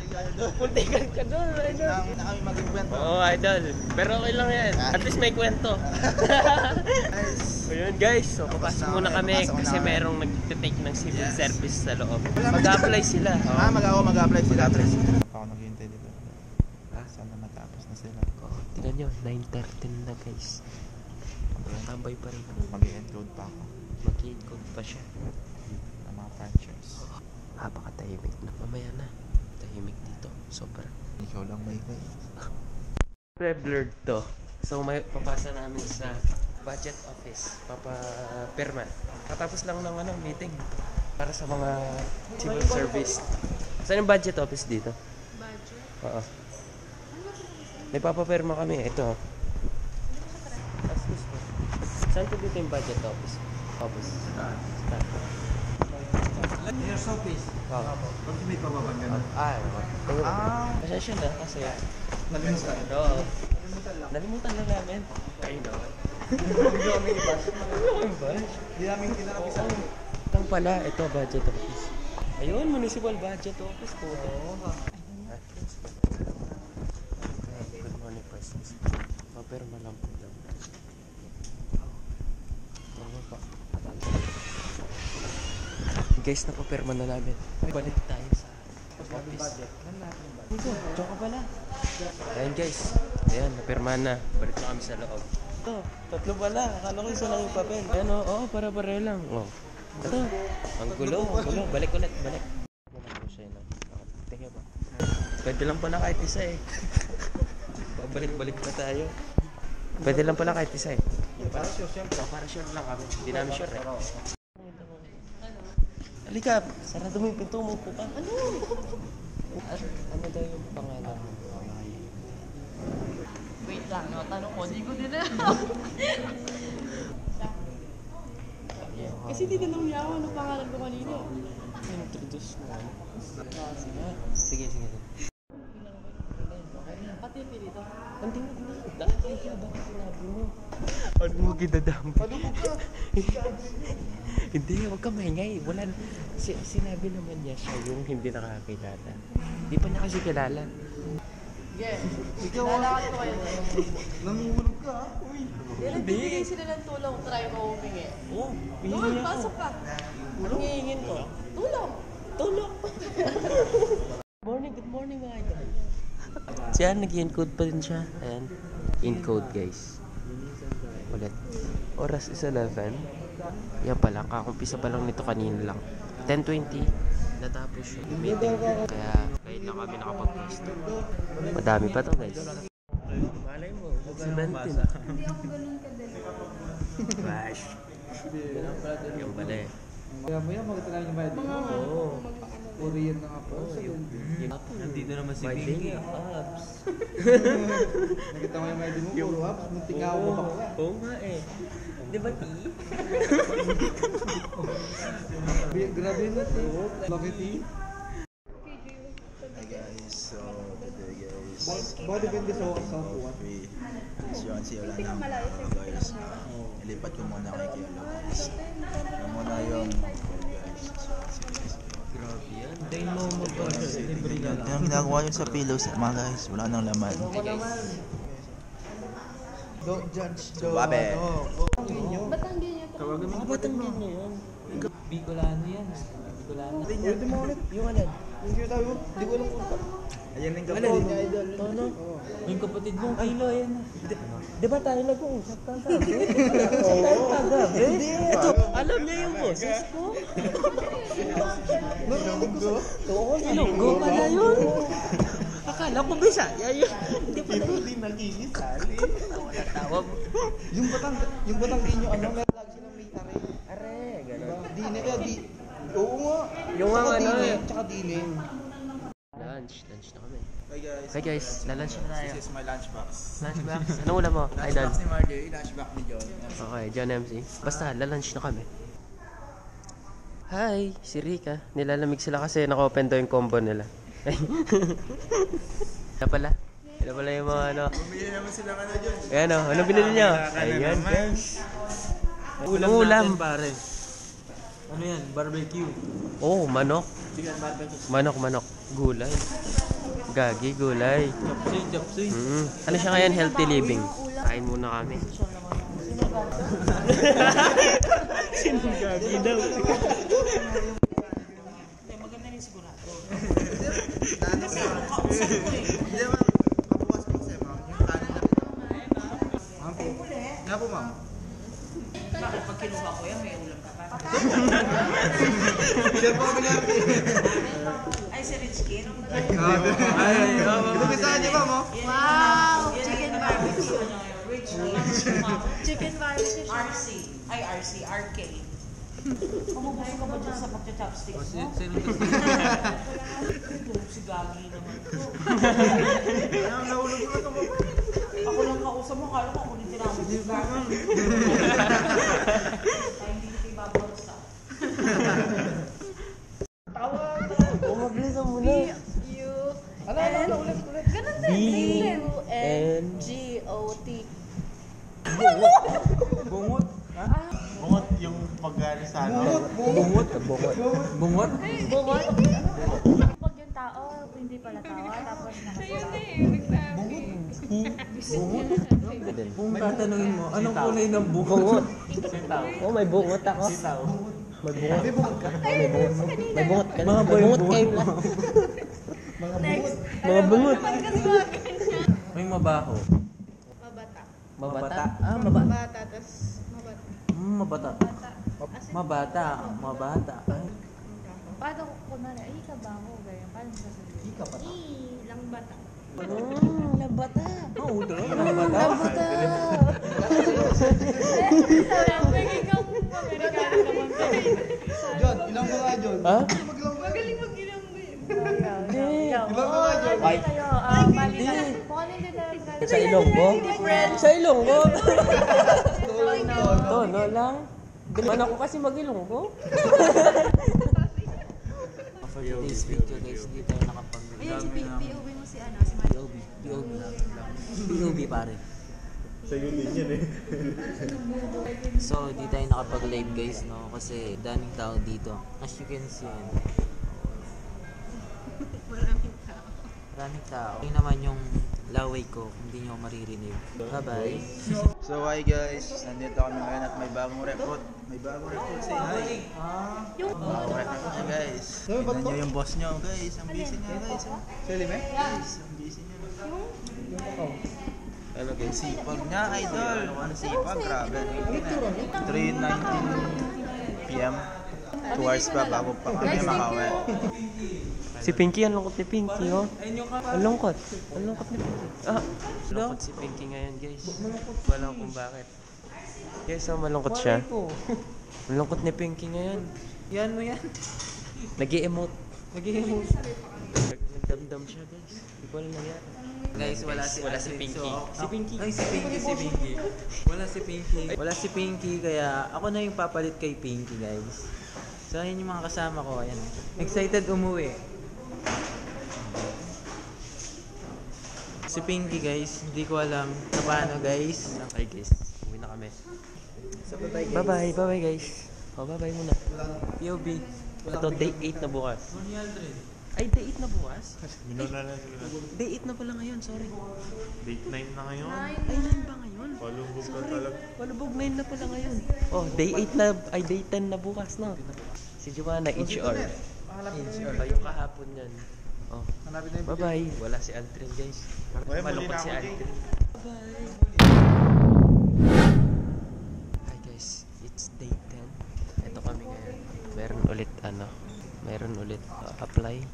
Puntikan ka doon, idol. Na kami maging kwento. Oo, idol. Pero okay lang yan. At least may kwento. Guys, Ayun guys, so papasok muna kami kasi merong nag-take ng civil service sa loob. Mag-apply sila. mag-apply sila. Ako naghihintay dito. Sana matapos na sila. Tingnan nyo, 9:13 na guys. Tambay pa rin. Mag-encode pa ako Mag-encode pa siya. ng mga franchise. Napakatahimik na. Mamaya na. Tahimik dito. Sobra. Ikaw lang may Blurred to. So may papasa namin sa budget office. Papa-perma. Katapos lang ng meeting. Para sa mga civil service. Saan yung budget office dito? Budget? Oo. May papaperma kami. Ito. Excuse me. Saan ko dito yung budget office? Office. Your office. Oo. Bakit may pababang ganun? Pasensya na kasi. Nalimutan. Oo. Nalimutan lang namin. I know. Hindi namin kinalapisan. Itong pala, ito budget office. Ayun, municipal budget office po. Good morning, persons. Mapirma lang po daw. Guys, napapirma na namin. Balik tayo sa office. Ito, diyan ka pala. Ayan guys. Ayan, napirma na. Balik na kami sa loob. Ito, tatlo pala. Akala ko isa lang yung papel. Ayan o, oo, para-pareho lang. Oh. Ito, ang gulo, ang gulo. Balik ulit, balik. Tingnan ba? Pwede lang pala kahit isa eh. Babalik-balik na tayo. Pwede lang pala kahit isa eh. Para sure, siyempre. Para sure lang kami. Hindi namin sure eh. Halika, sarado mo yung pinto mo po ka. Ano? Ano daw yung pangalan mo? Wait lang, no? Tanong ko, hindi ko din na. Kasi tinanong niya ako ano pangalan ko kanina. Introduce mo. Sige, sige. Pati yung dito. Hindi mo na. Dahil kayo, bakit sinabi mo? Ano mo ginadampi? Ano mo ka? Hindi, huwag ka maingay. Wala. Sinabi naman niya siya yung hindi nakakilala. Hindi pa niya kasi kilala. Yeah. Lalakad ko kayo din. Namumulog ka ha? Uy. Nagbibigay sila ng tulong, try mo humingi. Oo, Doon, pasok ka. Anong hihingin ko? Tulong. Tulong! Good morning mga idol. Siya, nag-encode pa rin siya. Ayan. Encode guys. Ulit. Oras is 11. Yan pala, kakumpisa pa lang nito kanina lang. 10:20. Natapos yung meeting. Kaya ngayon lang kami nakapag-post. Madami pa to guys. Malay mo, 17. Hindi ako ganun kadali. Bash. Yung pala eh. Kaya mo yan, magkita lang yung bayad mo. Oo. Korean na nga po. Nandito naman si My Pinky. daily apps. Nakita mo yung bayad mo, puro apps, muntik nga ako bakla. Oo nga eh. Di ba ti? Grabe yun natin. Bakit eh? Hi guys, so today guys, Baka depende sa upuan. si Yonsi wala na guys. Ilipat ko muna kay Kielo guys. Ito muna yung guys. Grabe yan. Dahil mo mag-order. Yung ginagawa yun sa pillows mga guys, wala nang laman. Don't judge the Babe. Batanggen niyo to. Batanggen niya yan. Bicolano yan. Bicolano. Ulitin mo ulit. Yung alin? Yung kaya tayo, hindi ko alam kung pa. Ayan yung kapatid niya idol. Tono? Yung kapatid mong kilo, ayan. Di ba tayo nag-uusap kagabi? Nag-uusap tayo kagabi? Ito, alam niya yung boses ko. Oo, Ilonggo pala yun. Akala ko Bisaya yun. Hindi pa tayo. Hindi nakikinsali. Tawa mo. Yung Batanggenyo ano, meron lagi silang may are. Are, gano'n. Dine kaya di. Oo nga. Yung Tsaka ano dine, eh. Tsaka dine. Lunch na kami. Hi guys. Hi guys, lalunch na tayo. This is my lunchbox. Lunchbox. Anong ulam mo? Idol. Lunchbox ni Marjorie, lunchbox ni John. Okay, John MC. Basta, lalunch na kami. Hi, si Rika. Nilalamig sila kasi naka-open daw yung combo nila. Ito pala. Ito pala yung mga ano. Bumili naman sila ka na John. Ayan o, ano binili nyo? Ayan guys. Anong ulam? Pare. Ano yan? Barbecue. Oh, manok. Manok. Gulay. Gagi, gulay. Chapsuy. Ano siya ngayon? Healthy living. Kain muna kami. Sinong gagi daw? Maganda rin sigurado. Hindi naman, kabukas ko kasi ma'am. Yung kanin na. Ma'am po. Nga po ma'am. Bakit pag kinuha ko yan, may ulam ka pa? Siya po binarti. Ay, si Rich Kid. Ito bisahan niyo ma'am oh. Wow! Chicken barbecue. Rich Kid. Chicken barbecue. RC. Ay, RC. RK. Pumubuso ka ba dyan sa pagcha-chopsticks mo? Sino Si Gagi naman. Ang nahulog ko na ito ma'am. Ako lang kausap mo, kala ko ako din tinamit si Gagi. Ay, hindi kita ibabarsa. Umabilisan mo na. Ano, ulit. Ganun din. B-U-N-G-O-T. Bungot. Bungot yung pag-gari sa ano. Bungot. Bungot? Bukod. Pag yung tao, hindi pala tawa, tapos nakasama. Kung tatanungin mo, anong kulay ng bungot? Oh, may bungot ako. May bungot ka. May bungot ka. Mga bungot kayo lang. Mga bungot. May mabaho. Mabata. Mabata? Mabata, tas mabata. Mabata. Mabata. Mabata. Ay. Paano ko kunwari, ay kabaho, ganyan. Paano sasabihin? Ikabata. Lang bata. Labata. Oo, labata. Labata. Sabi, ikaw Amerikano naman ka. John, ilang ka nga, John? Ha? Magaling mag-ilang mo yun. Ilang ka nga, John? Ay, kayo. Mali na. Kung ano hindi na Sa Ilonggo? Sa Ilonggo? Tono lang. Galing ako kasi mag-Ilonggo. For today's video guys, hindi tayo nakapag... Ayun, si POV mo si ano, si Mario. POV pare. Sa'yo din yan eh. So, di tayo nakapag-live guys, no? Kasi daming tao dito. As you can see, maraming tao. Yung naman yung laway ko, hindi nyo maririnig. Bye-bye. So hi guys, nandito kami ngayon at may bagong recruit. May bagong recruit, say hi. Bagong recruit na guys. Tignan nyo yung boss nyo guys, ang busy niya guys. Sili me? Guys, ang busy niya. Ano guys? Sipag niya, idol. Ang sipag, grabe. 3:19 PM. 2 hours pa bago pa kami makauwi. Si Pinky, ang lungkot ni Pinky, oh. Ang lungkot. Ang lungkot ni Pinky. Lungkot si Pinky ngayon, guys. Wala kung bakit. Guys, malungkot siya. Ang lungkot ni Pinky ngayon. Yan mo yan. Nag-i-emote. Nagdamdam siya, guys. Hindi ko alam nangyari. Guys, wala si Pinky. Si Pinky. Ay, si Pinky. Wala si Pinky. Wala si Pinky, kaya ako na yung papalit kay Pinky, guys. So, ayun yung mga kasama ko. Ayan. Excited umuwi. Si Pinky, guys, hindi ko alam na paano, guys. Okay, guys. Uwi na kami. Bye-bye. Bye-bye, guys. Oh, bye-bye muna. POB. Ito, day 8 na bukas. Ay, day 8 na bukas? Day 8 na pala ngayon, sorry. Date 9 na ngayon. Ay, 9 ba ngayon? Palubog ka Sorry, talaga. palubog 9 na pala ngayon. Oh, day 8 na, ay day 10 na bukas, no? Si Joanna, HR. Oh, yung kahapon yan. Oh, bye-bye. Wala si Aldrin, guys. Malungkot si Aldrin. Bye-bye. Hi guys, it's day 10. Ito kami ngayon. Meron ulit apply.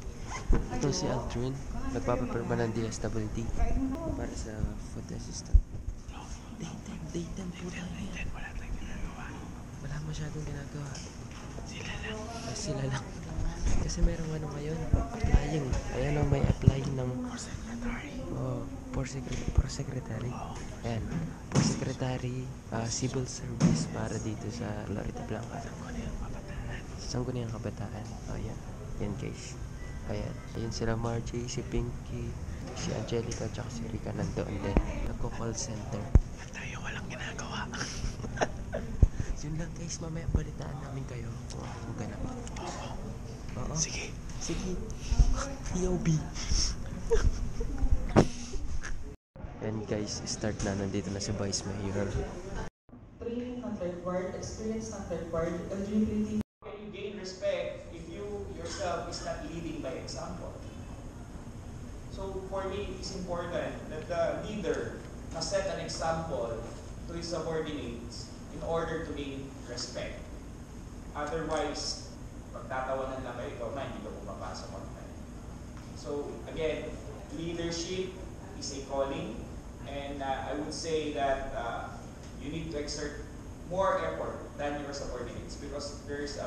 Ito si Aldrin. Nagpapapirma ng DSWD para sa food assistant. Day 10 po tayo. Wala masyadong ginagawa. Sila lang. Kasi merong ano ngayon, applying. Ayan o, may apply ng for secretary. Ayan, for secretary, civil service para dito sa Florida Blanca. Sangguniang Kabataan. Oh, yan. Yan guys. Ayan. Ayan sila Margie, si Pinky, si Angelica, tsaka si Rika nandoon din. Nagko-call center. Tayo walang ginagawa. Yun lang guys, mamaya balitaan namin kayo kung ganap. Oo. Sige. POB. And guys, start na. Nandito na si Vice Mayor. Training not required, experience not required, eligibility. Can you gain respect if you yourself is not leading by example? So for me, it's important that the leader must set an example to his subordinates in order to gain respect. Otherwise, pagtatawanan lang kayo, ikaw na, hindi ka pumapasok online. So again, leadership is a calling, and I would say that you need to exert more effort than your subordinates because there's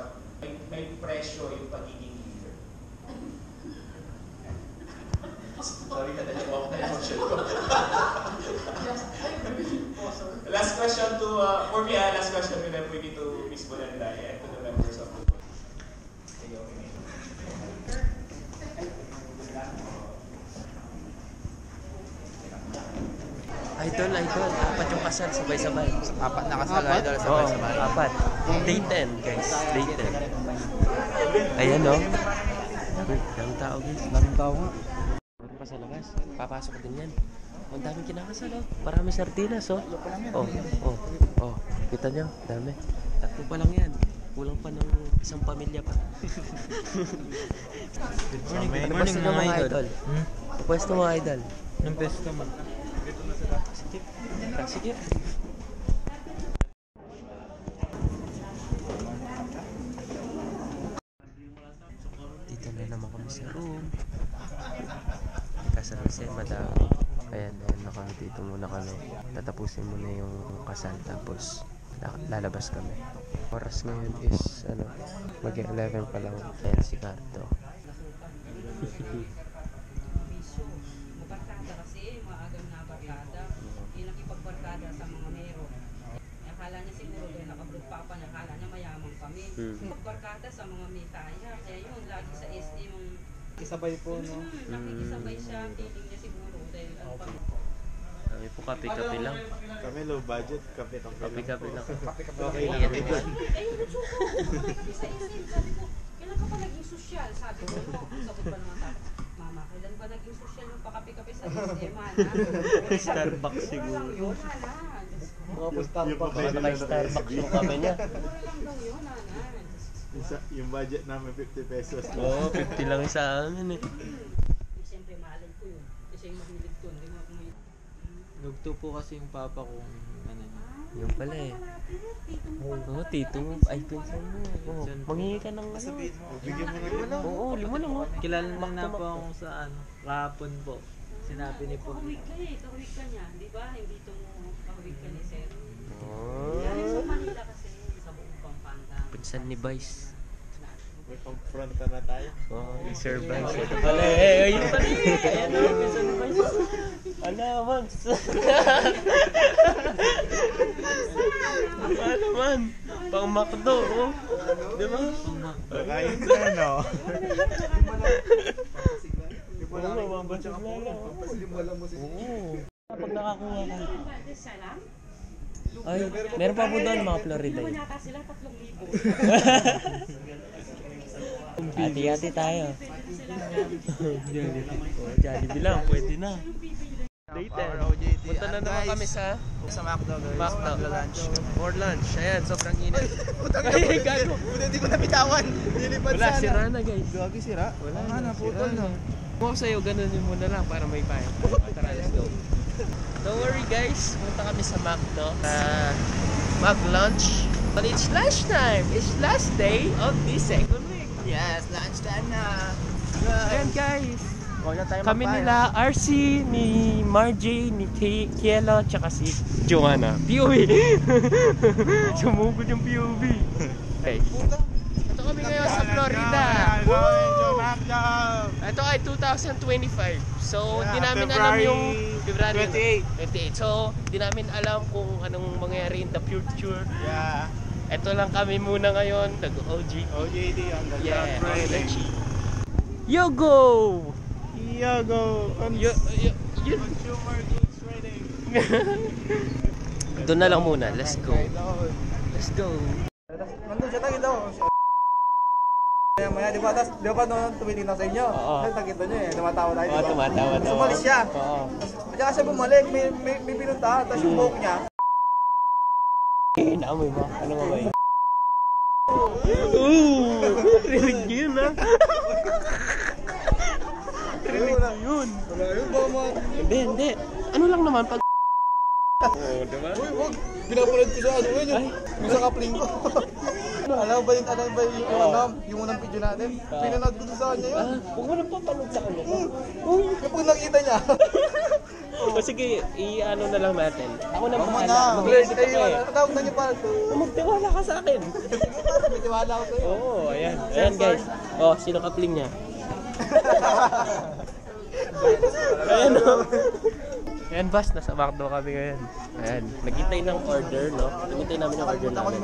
may presyo yung pagiging leader. Sorry na dalawa ko na emotion ko. Last question to, for me, last question to them, we need to Ms. Bulanday and to the members of the board. Idol, apat yung kasal, sabay-sabay. Apat na kasal, idol, sabay-sabay. Apat. Day 10, guys. Day 10. Ayan, no? Daming tao, guys. Daming tao nga. Meron pa sa labas. Papasok din yan. Ang daming kinakasal, oh. Marami sardinas, oh. Oh. Kita nyo? Dami. Tatlo pa lang yan. Kulang pa ng Isang pamilya pa. Good morning Pwesto ng mga idol. Pwesto mga idol. Anong pwesto mo? Sige. Dito na naman kami sa room. Kasal kasi madami. Ayan na kami. Dito muna kami. Tatapusin muna yung kasal. Tapos lalabas kami. Oras ngayon is mag-11 pa lang. Ayan si Cardo. Barkada kasi, maagang na barkada. Yung nakipagbarkada sa mga mero. Akala niya siguro dahil nakablog pa pa niya, akala niya mayaman kami. Barkada sa mga may kaya. Kaya yun, lagi sa SD yung... Isabay po, no? Nakikisabay siya, feeling niya siguro dahil ano pa. Kami po kape-kape lang. Kami low budget, kape-kape lang. Kape-kape lang. Okay lang. Eh, yung nagsuko ko, kami sa SD. Sabi ko, kailan ka pa naging sosyal? Sabi ko, sabot pa naman sabi. Mama, kailan ba naging sosyal yung pakape-kape sa SM, Hana? Starbucks siguro. Mura lang yun, Hana. Starbucks yung kape niya. Mura lang daw yun, Hana. Yung budget namin 50 pesos. Oo, 50 lang sa amin eh. Siyempre, mahalin ko yun. Kasi yung mahilig ko, hindi mo ako may... Lugto po kasi yung papa kong ano niya. Yung pala eh. Oo, tito mo. Ay, pinsan mo. Oo, manghingi ka ng ano. Bigyan mo na yun. Oo, lima lang oh. Kilala na po akong sa ano, kahapon po. Sinabi ni po. Kahawig ka eh, kahawig ka niya. Di ba? Hindi ito mo kahawig ka ni Sir. Oh. Yan sa Manila kasi, sa buong Pampanga. Pinsan ni Vice. May pang-fronta na tayo. Oo, ni Sir Vice. Ito pala eh. Ayun pala eh. Ayan o, pinsan ni Vice. Ano, Mags? Ano man? Pang McDo, oh. Di ba? Kakain na, no? Oo, mababasag na lang. Oo. Kapag nakakuha ka. Ay, meron pa po doon mga Florida yun. Yata sila 3,000. Hati-hati tayo. Jollibee lang, pwede na. Later. Punta na naman kami sa McDo, guys. McDo. Lunch. For lunch. Ayan, sobrang init. Ay, gago. Hindi ko nabitawan. Nilipad Wala, sana. sira na guys. Gagi, sira? Wala nga, naputol na. Kung ako sa'yo, ganun yun muna lang para may payo. Tara, let's go. Don't worry guys, punta kami sa McDo. Mag-lunch. But it's lunchtime. It's last day of the second week. Yes, lunch time na. Ayan guys. Kami nila, RC, ni Marjay, ni Kielo, tsaka si Joanna. POV! Sumugod yung POV. Okay. Ito kami ngayon sa Florida. Ito ay 2025. So, di namin alam yung February 28. So, di namin alam kung anong mangyayari in the future. Yeah. Ito lang kami muna ngayon, nag-OJT. OJT on the Yeah, trading. Yogo! Yogo! Consumer goods trading. Doon na lang muna. Let's go. Let's go. Nandun siya, tagin daw. Maya, di ba? Tapos, di ba noon tumitingnan sa inyo? Oo. Tapos nakita nyo eh, tumatawa tayo. Oo, tumatawa. Sumalis siya. Oo. Tsaka siya bumalik, may pinuntahan. Tapos yung buhok niya. Naamoy mo? Ano nga ba yun? Ooh! Rinig nyo yun ha? Rinig nyo yun. Wala yun, baka mo. Hindi. Ano lang naman pag... Oo, diba? Uy, wag. Pinapanood ko sa ano yun, yung sa kapling ko. Alam ba yung unang video natin? Pinanood ko sa kanya yun. Huwag mo nang papanood sa kanya. Uy, kapag nakita niya. O sige, i-ano na lang natin. Ako na bahala. na. Mag-iisip ako eh. Tawag na niyo pa. Magtiwala ka sa akin. May tiwala ko sa'yo. Oo, ayan. Ayan guys. Oh, sino kapling niya? Ayan o. Ayan boss, nasa McDo kami ngayon. Ayan, naghintay ng order, no? Naghintay namin yung order namin.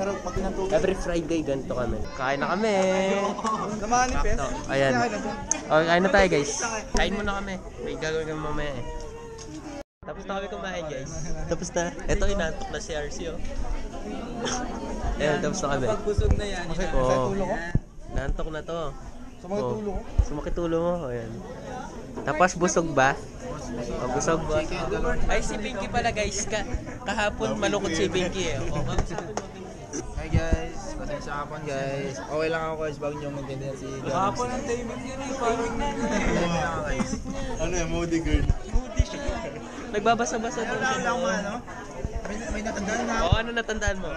Every Friday, ganito kami. Kain na kami! Namahan ni Pes. Ayan. Okay, kain na tayo guys. Kain muna kami. May gagawin kami mamaya eh. Tapos na kami kumain guys. Tapos na. Ito, inantok na si RC oh. Ayan, tapos na kami. Pagbusog na yan. Oo. Nantok na to. Sumakit ulo ko. Sumakit ulo mo. Ayan. Tapos busog ba? Oh, busog ba? Ay, si Pinky pala guys. Kahapon malungkot si Pinky eh. Oh, Hi guys, Pasensya ka po guys. Okay lang ako guys, bago nyo maintindihan si Galaxy. Kahapon ang timing yun eh. Timing na guys. Ano yung moody girl? Moody siya. Nagbabasa-basa doon siya. May natandaan na. Oo, ano natandaan mo?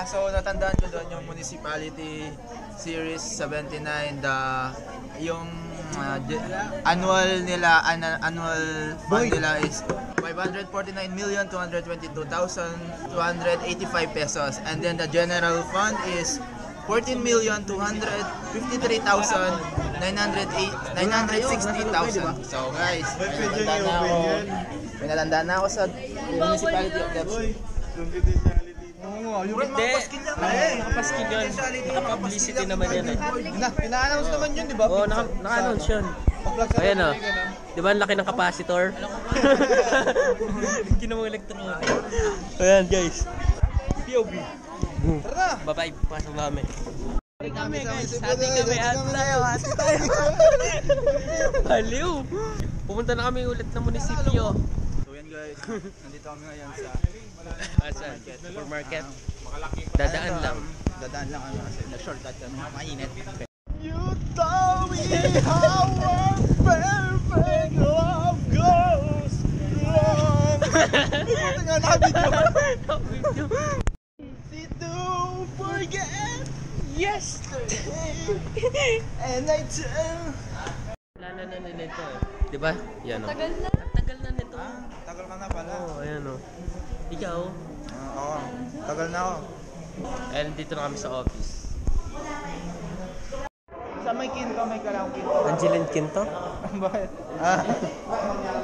So natandaan ko doon yung Municipality Series 79, yung annual fund nila is 549,222,285 pesos, and then the general fund is 14,253,960,000. So guys, may natandaan na ako sa Municipality of Depsi. Hindi. Nakapaskil yun. Naka-publicity naman yan eh. Ina-announce naman yun, di ba? Oo, naka-announce yun. Ayan o. Di ba ang laki ng capacitor? Kinamang electronic. Ayan guys. POV. Tara! Bye-bye. Pasok namin. Hati kami guys. Hati tayo. Haliw. Pumunta na kami ulit ng munisipyo. So yan guys, nandito kami ngayon sa supermarket. Dadaan lang. Dadaan lang kami kasi na-shortcut kami. Mainit. You told me how our perfect love goes wrong. Ito nga nakabidyo. Easy to forget yesterday. And I tell. Wala na nila ito. Diba? Yan o. Tagal na. Tagal na nito. Tagal ka na pala. Oo, ayan o. Ikaw? Oo, tagal na ako. Ayan, dito na kami sa office. Sa may Quinto, may kalaang Quinto. Angeline Quinto? Bakit?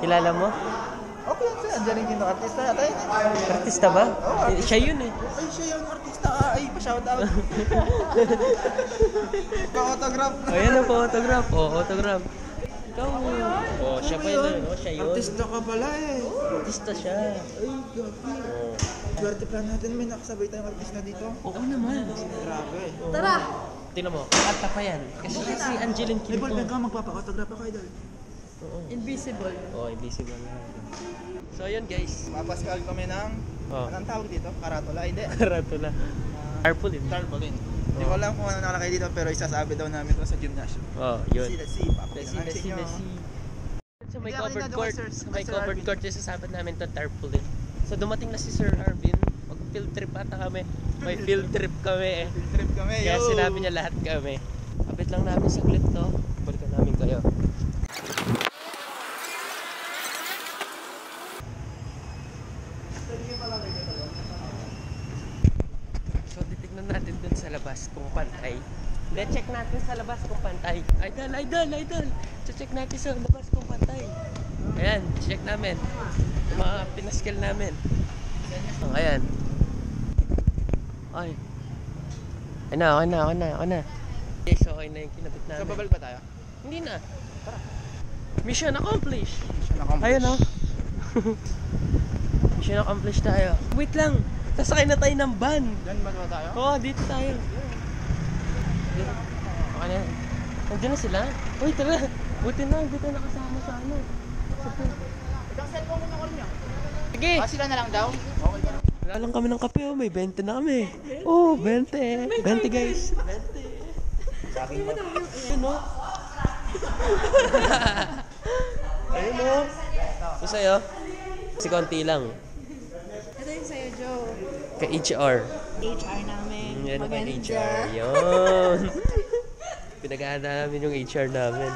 Kilala mo? Okay lang siya, Angeline Quinto. Artista yata yun. Artista ba? Siya yun eh. Ay, siya yung artista. Ay, pa-shoutout. Pa-autograph. Ayan o, pa-autograph. Autograph. Ikaw. Siya pa yun. Siya yun. Artista ka pala eh. Artista siya. Ay, gabi. Swerte plan natin, may nakasabay tayong artista dito. Oo naman. Grabe. Tara! Tingnan mo, kanta pa yan. Kasi si Angeline Ay, Quinto. Bol, ka magpapa-autograph ako, idol. Invisible. Invisible na. So ayun guys. Papaskal kami ng, anong tawag dito? Karatula? Hindi. Karatula. Tarpaulin. Tarpaulin. Hindi ko alam kung ano nakalagay dito, pero isasabi daw namin ito sa gymnasium. Yun. Let's see. So may covered court. May covered court yung sasabat namin ito, tarpaulin. So dumating na si Sir Arvin. Mag-field trip ata kami. May field trip kami eh. Field trip kami, Kaya sinabi niya lahat kami. Kapit lang namin saglit to. Balikan namin kayo. So titignan natin dun sa labas kung pantay. Hindi, check natin sa labas kung pantay. Idol! Check natin sa labas kung pantay. Ayan, check namin. Yung mga pinaskil namin. Ayan. Ay. Okay na. Okay, so okay na yung kinabit namin. So, babalik ba tayo? Hindi na. Tara. Mission accomplished. Ayun o. Mission accomplished tayo. Wait lang. Sasakay na tayo ng van. Diyan ba tayo? Oo, dito tayo. Okay na. Nandiyan na sila. Uy, tara. Buti na. Dito nakasama sa ano. Isang cellphone mo na ko rin yan. Sige. Sila na lang daw? Okay ka. Wala lang kami ng kape. May 20 na kami. 20. 20 guys. 20. Sa akin ba? Ayun o. Ayun o. Yung sa'yo? Si konti lang. Ito yung sa'yo, Joe. Kay HR. HR namin. Yan ang Maganda. HR. Yun. Pinag-aanda namin yung HR namin.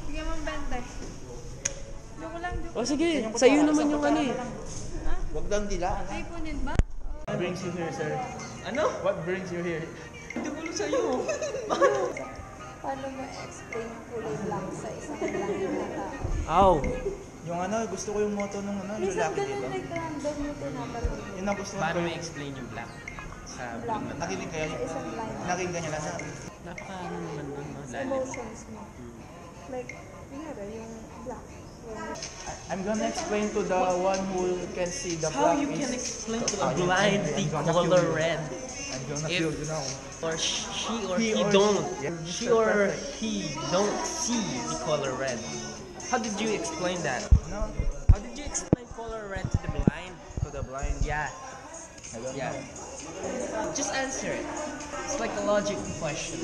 Sige mong 20. Joke lang, joke. O sige, sa'yo naman yung ano eh. Huwag lang dilaan. Ay, kunin ba? What brings you here, sir? Ano? What brings you here? Hindi ko lang sa'yo. Paano mo explain kulay black sa isang black na tao? Aw. Yung ano, gusto ko yung motto nung ano, yung Minsan lalaki ganun dito. like random yung tinatanong. Yun ang gusto ko. Paano mo explain yung black? Sa Black. Nakinig kaya Sa isang line. nakinggan niya lang na. Napaka ano naman nun, no? Lalim. Emotions mo. Like, yung black. I'm gonna explain to the one who can see the How black you can is- explain to a blind the color red? I'm gonna If- feel you now. Or she or He he or don't. she. Yeah, She Mr. or Perfect. he don't see the color red. How did you explain that? No, How did you explain color red to the blind? to the blind. Yeah. I don't Yeah. know. Just answer it. It's like a logic question.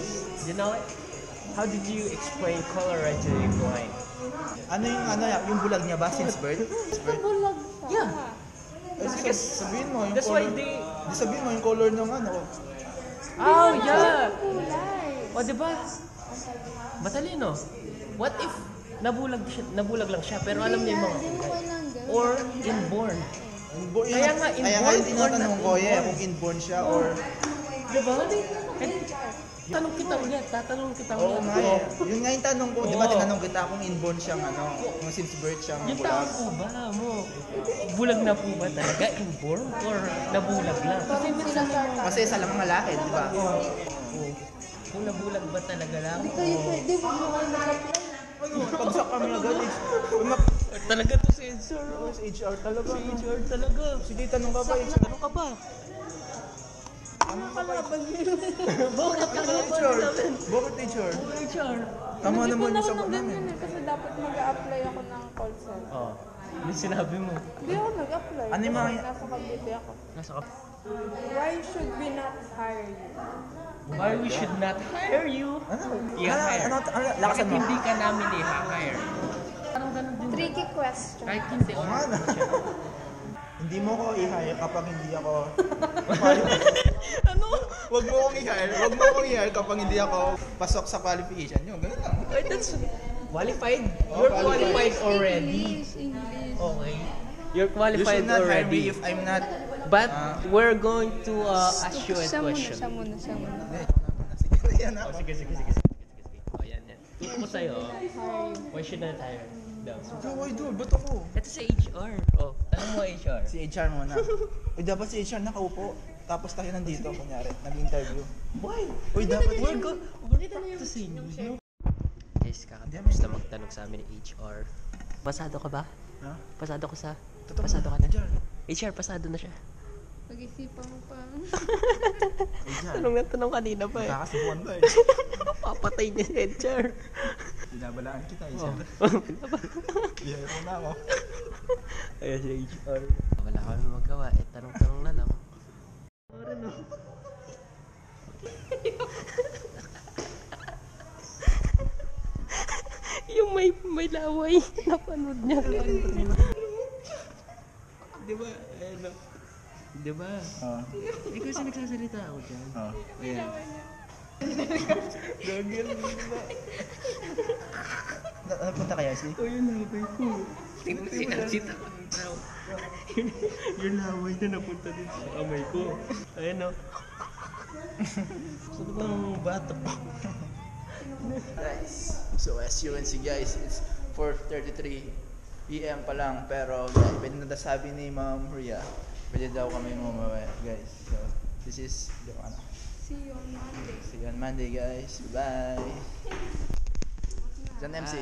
You know it? How did you explain color red to the blind? Yung bulag niya ba since birth? Bulag siya. Yeah. Kasi sabihin mo yung That's color. why they... Sabihin mo yung color ng ano. Oh, yeah! Kulay. O, diba? Matalino. What if nabulag lang siya, pero alam niya yung mga... Hindi mo kailangan gawin. Or inborn. Kaya nga yung tinatanong ko, not kung inborn siya or... Diba? Tatanong kita ulit. Oo nga eh. Yun nga yung tanong ko, di ba tinanong kita kung inborn siyang kung since birth siyang Yung bulag. tao po ba mo? Bulag na po ba talaga? Inborn? Or nabulag lang? Kasi isa lang ang lalaki, di ba? Kung nabulag ba talaga lang? Hindi kayo pwede mo mag-apply. Pagsak kami agad eh. Talaga to si HR. Si HR talaga. Si HR talaga. Sige, tanong ka ba? Tanong ka ba? Ano kalaban niyo? Bakit HR? Bakit HR? HR? Tama Hindi naman po yung ako sagot ng namin. ganyan kasi dapat mag-a-apply ako ng call center. Oh. Ano sinabi mo? Hindi ako nag-apply. Ano yung mga- Nasa Cavite ako. Nasa ka... Why should we not hire you? Why we should not hire you? I-hire. Bakit Lakasan mo. hindi ka namin i-hire? Parang ganun din. Tricky question. Kahit hindi. Hindi mo ko i-hire kapag hindi ako... Ano? Wag mo akong i-hire kapag hindi ako pasok sa qualification. Yung ganun lang. Wait, that's... Qualified? Oh, You're qualified already. English. Okay. You're You qualified should not hire me already. if I'm not... But we're going to ask you a Siya question. muna. Sige, yan ako. Sige. O, yan. Turo ko sa'yo. Why should not hire? Daw. Why do? Ba't ako? Ito si HR. Oh, tanong mo HR. Si HR muna. Dapat si HR nakaupo. Tapos tayo nandito, kunyari. Nag-interview. Why? Uy, dapat We're practicing. Guys, kakatapos na magtanong sa amin ni HR. Pasado ka ba? Ha? Pasado ko sa... Totoo Pasado na. ka na? HR, pasado na siya. Pag-isipan mo pa. Tanong kanina pa eh. Kakasubukan ba eh. Papatay niya si HR. Binabalaan kita eh. Biyero na ako. Ayan si HR. Wala kami magawa eh. Tanong na lang. Yung may laway. Napanood niya. Diba? Ano? Diba? Eh kasi nagsasalita ako dyan. Ayan. Gagil mo ba? Napunta kaya si? O yun laway ko. Tingnan si Archita. Yung laway na napunta din sa kamay ko. Ayan o. Saan bang bata pa? Guys, so as you can see guys, it's 4:33 PM pa lang, pero pwede na sabi ni Ma'am Maria, pwede daw kami mamaya guys. So this is See you on Monday. see you on Monday guys. Bye. John MC.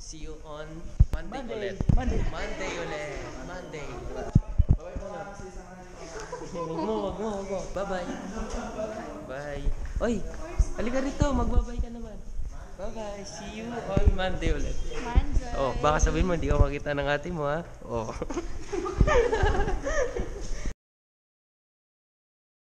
See you on Monday ulit. Monday. Monday. Wag mo. Bye-bye. Bye. Oy, halika rito. Magbabay ka naman. Bye-bye. See you on Monday ulit. Monday. Oh, baka sabihin mo, hindi ka makita ng ate mo, ha? Oh.